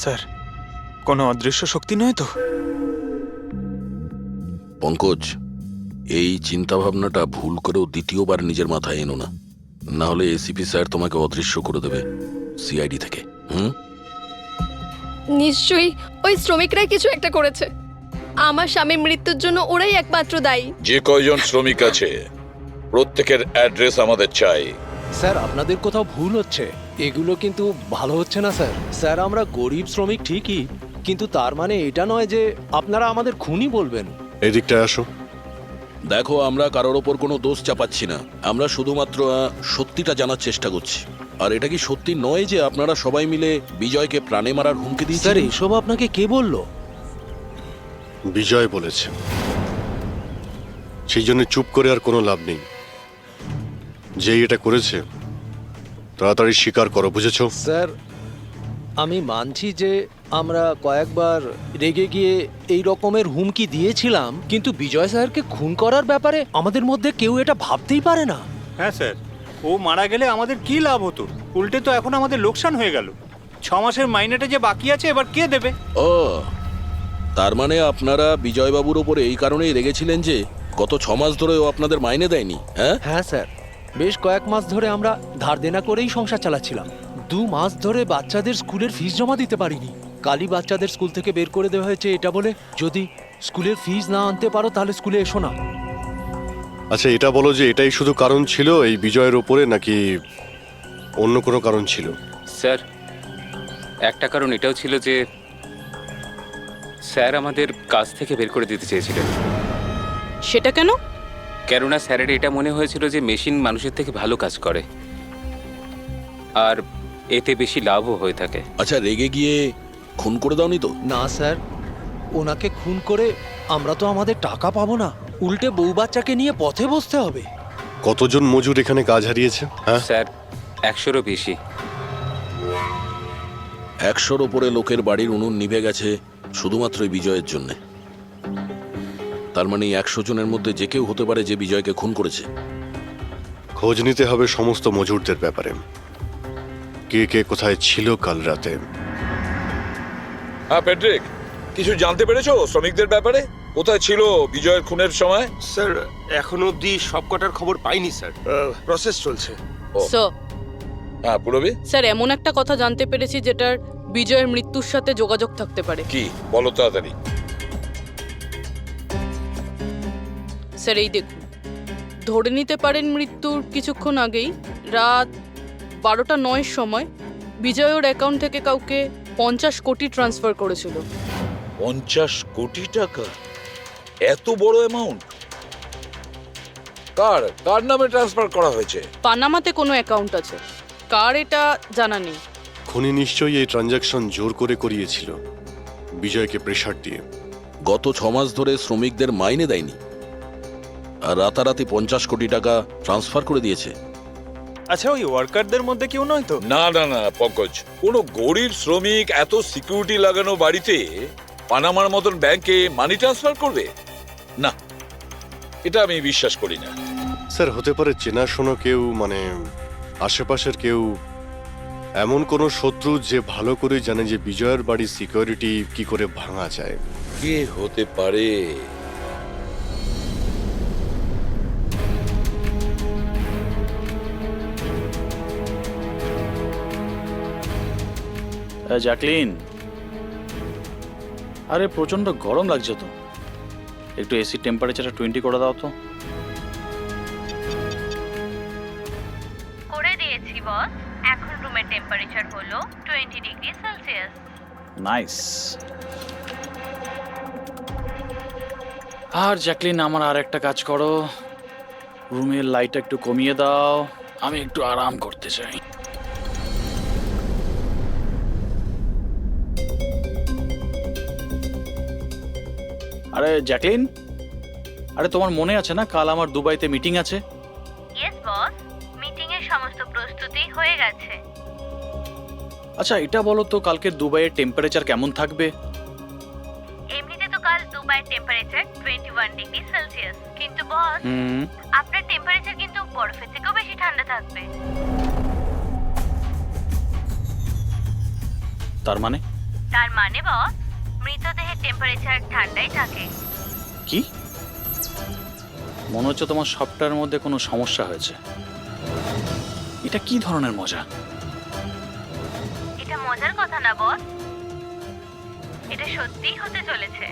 স্যার, কোনো অদৃশ্য শক্তি নয় তো? পঙ্কজ, এই চিন্তা ভাবনাটা ভুল করেও দ্বিতীয়বার নিজের মাথায় এনো না, না হলে এসিপি স্যার তোমাকে অদৃশ্য করে দেবে সিআইডি থেকে। নিশ্চয়ই ওই শ্রমিকরাই কিছু একটা করেছে। আমার স্বামীর মৃত্যুর জন্য ওরাই একমাত্র দায়ী। যে কয়জন শ্রমিক আছে প্রত্যেকের অ্যাড্রেস আমাদের চাই। স্যার, আপনাদের কোথাও ভুল হচ্ছে। এগুলো কিন্তু ভালো হচ্ছে না স্যার। স্যার, আমরা গরিব শ্রমিক ঠিকই, কিন্তু তার মানে এটা নয় যে আপনারা আমাদের খুনি বলবেন। এদিকটায় আসো। দেখো, আমরা কারোর ওপর কোনো দোষ চাপাচ্ছি না, আমরা শুধুমাত্র সত্যিটা জানার চেষ্টা করছি। আর এটা কি সত্যি নয় যে আপনারা সবাই মিলে বিজয়কে প্রাণে মারার হুমকি দিয়েছেন? স্যার, এসব আপনাকে কে বললো? বিজয় বলেছে। সেই জন্য চুপ করে আর কোনো লাভ নেই। যেই এটা করেছে তাড়াতাড়ি স্বীকার করো, বুঝেছো? স্যার, আমি মানছি যে আমরা কয়েকবার রেগে গিয়ে এই রকমের হুমকি দিয়েছিলাম, কিন্তু বিজয় স্যারকে খুন করার ব্যাপারে আমাদের মধ্যে কেউ এটা ভাবতেই পারে না। হ্যাঁ স্যার, ও মারা গেলে আমাদের কি লাভ হতো? উল্টে তো এখন আমাদের লোকসান হয়ে গেল। 6 মাসের মাইনেটা যে বাকি আছে এবার কে দেবে? ও, তার মানে আপনারা বিজয়বাবুর ওপরে এই কারণেই রেগেছিলেন যে গত 6 মাস ধরে ও আপনাদের মাইনে দেয়নি? হ্যাঁ হ্যাঁ স্যার, বেশ কয়েক মাস ধরে আমরা ধার দেনা করেই সংসার চালাচ্ছিলাম। 2 মাস ধরে বাচ্চাদের স্কুলের ফিস জমা দিতে পারিনি। কালই বাচ্চাদের স্কুল থেকে বের করে দেওয়া হয়েছে এটা বলে, যদি স্কুলের ফিস না আনতে পারো তাহলে স্কুলে এসো না। আচ্ছা, এটা বলো যে এটাই শুধু কারণ ছিল এই বিজয়ের ওপরে, নাকি অন্য কোনো কারণ ছিল? স্যার, একটা কারণ এটাও ছিল যে স্যার আমাদের কাজ থেকে বের করে দিতে চেয়েছিলেন। সেটা কেন? কেননা স্যারের এটা মনে হয়েছিল যে মেশিন মানুষের থেকে ভালো কাজ করে আর এতে বেশি লাভও হয়ে থাকে। আচ্ছা, রেগে গিয়ে খুন করে দাওনি তো? না স্যার, ওনাকে খুন করে আমরা তো আমাদের টাকা পাবো না, উল্টে বউ বাচ্চাকে নিয়ে পথে বসতে হবে। কতজন মজুর এখানে কাজ হারিয়েছে? হ্যাঁ স্যার, 100-রও বেশি। 100-র ওপরে লোকের বাড়ির উনুন নিভে গেছে শুধুমাত্র এই বিজয়ের জন্য। তার মানে 100 জনের মধ্যে যে কেউ হতে পারে যে বিজয়কে খুন করেছে। খোঁজ নিতে হবে সমস্ত মজুরদের ব্যাপারে, কে কে কোথায় ছিল কাল রাতে। হ্যাঁ প্যাট্রিক, কিছু জানতে পেরেছো শ্রমিকদের ব্যাপারে? কোথায় ছিল বিজয়ের খুনের সময়? স্যার, এখনো অবধি সব কটার খবর পাইনি স্যার, প্রসেস চলছে। স্যার, হ্যাঁ পুরবি, স্যার এমন একটা কথা জানতে পেরেছি যেটার বিজয়ের মৃত্যুর সাথে যোগাযোগ থাকতে পারে। কি বলো তাড়াতাড়ি। স্যার এই দেখুন, ধরে নিতে পারেন মৃত্যুর কিছুক্ষণ আগেই রাত 12:09 সময় বিজয় ওর অ্যাকাউন্ট থেকে কাউকে 50 কোটি ট্রান্সফার করেছিল। 50 কোটি টাকা? এত বড় অ্যামাউন্ট কার কার নামে ট্রান্সফার করা হয়েছে? পানামাতে কোনো অ্যাকাউন্ট আছে, কার এটা জানা নেই। খুনি নিশ্চয়ই এই ট্রানজাকশন জোর করে করিয়েছিল বিজয়কে প্রেসার দিয়ে। গত 6 মাস ধরে শ্রমিকদের মাইনে দেয়নি আর রাতারাতি 50 কোটি টাকা ট্রান্সফার করে দিয়েছে। আচ্ছা, ওই ওয়ার্কারদের মধ্যে কেউ নয় তো? না না না পঙ্কজ, কোনো গরিব শ্রমিক এত সিকিউরিটি লাগানো বাড়িতে পানামার মতন ব্যাংকে মানি ট্রান্সফার করবে? না, এটা আমি বিশ্বাস করি না। স্যার, হতে পারে চেনাশোনা কেউ, মানে আশেপাশের কেউ, এমন কোনো শত্রু যে ভালো করে জানে যে বিজয়ের বাড়ির সিকিউরিটি কি করে ভাঙা যায়। কে হতে পারে? জ্যাকলিন, আরে প্রচন্ড গরম লাগছে তো, একটু এসি টেম্পারেচারটা 20 করে দাও তো। করে দিয়েছি বস। এখন রুমের টেম্পারেচার হলো 20 ডিগ্রি সেলসিয়াস। নাইস। আর জ্যাকলিন, আমার আর একটা কাজ করো, রুমের লাইটটা একটু কমিয়ে দাও, আমি একটু আরাম করতে চাই। আরে জ্যাকলিন, আরে তোমার মনে আছে না কাল আমার দুবাইতে মিটিং আছে? ইয়েস বস, মিটিং এর সমস্ত প্রস্তুতি হয়ে গেছে। আচ্ছা এটা বলো তো, কালকে দুবাইয়ের টেম্পারেচার কেমন থাকবে? এমনিতে তো কাল দুবাইয়ের টেম্পারেচার 21 ডিগ্রি সেলসিয়াস, কিন্তু বস আপনার টেম্পারেচার কিন্তু বরফের থেকেও বেশি ঠান্ডা থাকবে। তার মানে? তার মানে বস, মৃতদেহের টেম্পারেচার ঠান্ডাই থাকে। কি? মনে হচ্ছে তোমার সফটওয়্যারের মধ্যে কোনো সমস্যা হয়েছে। এটা কি ধরনের মজা? এটা মজার কথা না বস, এটা সত্যিই হতে চলেছে।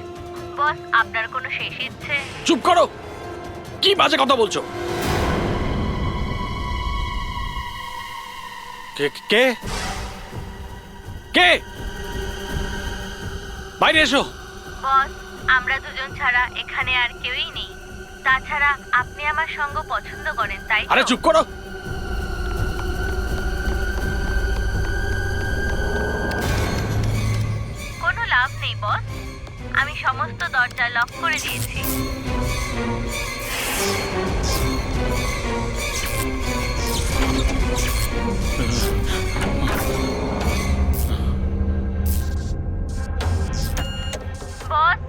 বস, আপনার কোনো শেষ ইচ্ছে? চুপ করো, কি বাজে কথা বলছো? কে কে কে? বাইরে এসো। বস, আমরা দুজন ছাড়া এখানে আর কেউই নেই। তাছাড়া আপনি আমার সঙ্গ পছন্দ করেন, তাই তো? আরে চুপ করো। কোনো লাভ নেই বস, আমি সমস্ত দরজা লক করে দিয়েছি। বস,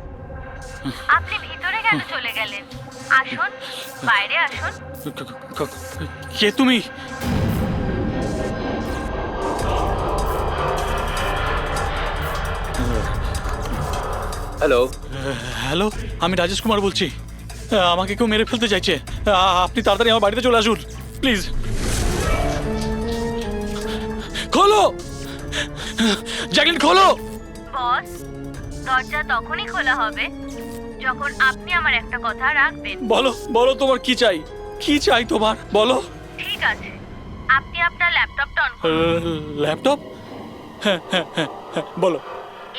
আপনি ভিতরে কেন চলে গেলেন? আসুন, বাইরে আসুন। কে তুমি? হ্যালো, হ্যালো, আমি রাজেশ কুমার বলছি। আমাকে কেউ মেরে ফেলতে চাইছে। আপনি তাড়াতাড়ি আমার বাড়িতে চলে আসুন প্লিজ। খোলো জ্যাকেট, খোলো। বস, দরজা তখনই খোলা হবে যখন আপনি আমার একটা কথা রাখবেন। বলো বলো, তোমার কি চাই? কি চাই তোমার? বলো। ঠিক আছে, আপনি আপনার ল্যাপটপটা অন করুন। ল্যাপটপ? হ্যাঁ হ্যাঁ হ্যাঁ হ্যাঁ, বলো।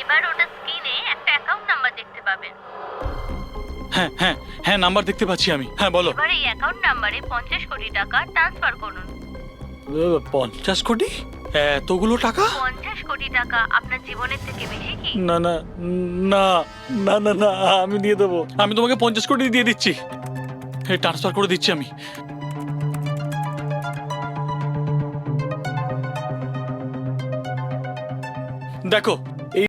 এবার ওটা স্ক্রিনে একটা অ্যাকাউন্ট নাম্বার দেখতে পাবেন। হ্যাঁ হ্যাঁ হ্যাঁ, নাম্বার দেখতে পাচ্ছি আমি। হ্যাঁ বলো। এবার এই অ্যাকাউন্ট নাম্বারে 50 কোটি টাকা ট্রান্সফার করুন। 50 কোটি? এতগুলো টাকা? 50 কোটি টাকা আপনার জীবনের থেকে বেশি কি? না না না না না না, আমি দিয়ে দেবো। আমি তোমাকে 50 কোটি দিয়ে দিচ্ছি। ট্রান্সফার করে দিচ্ছি আমি। দেখো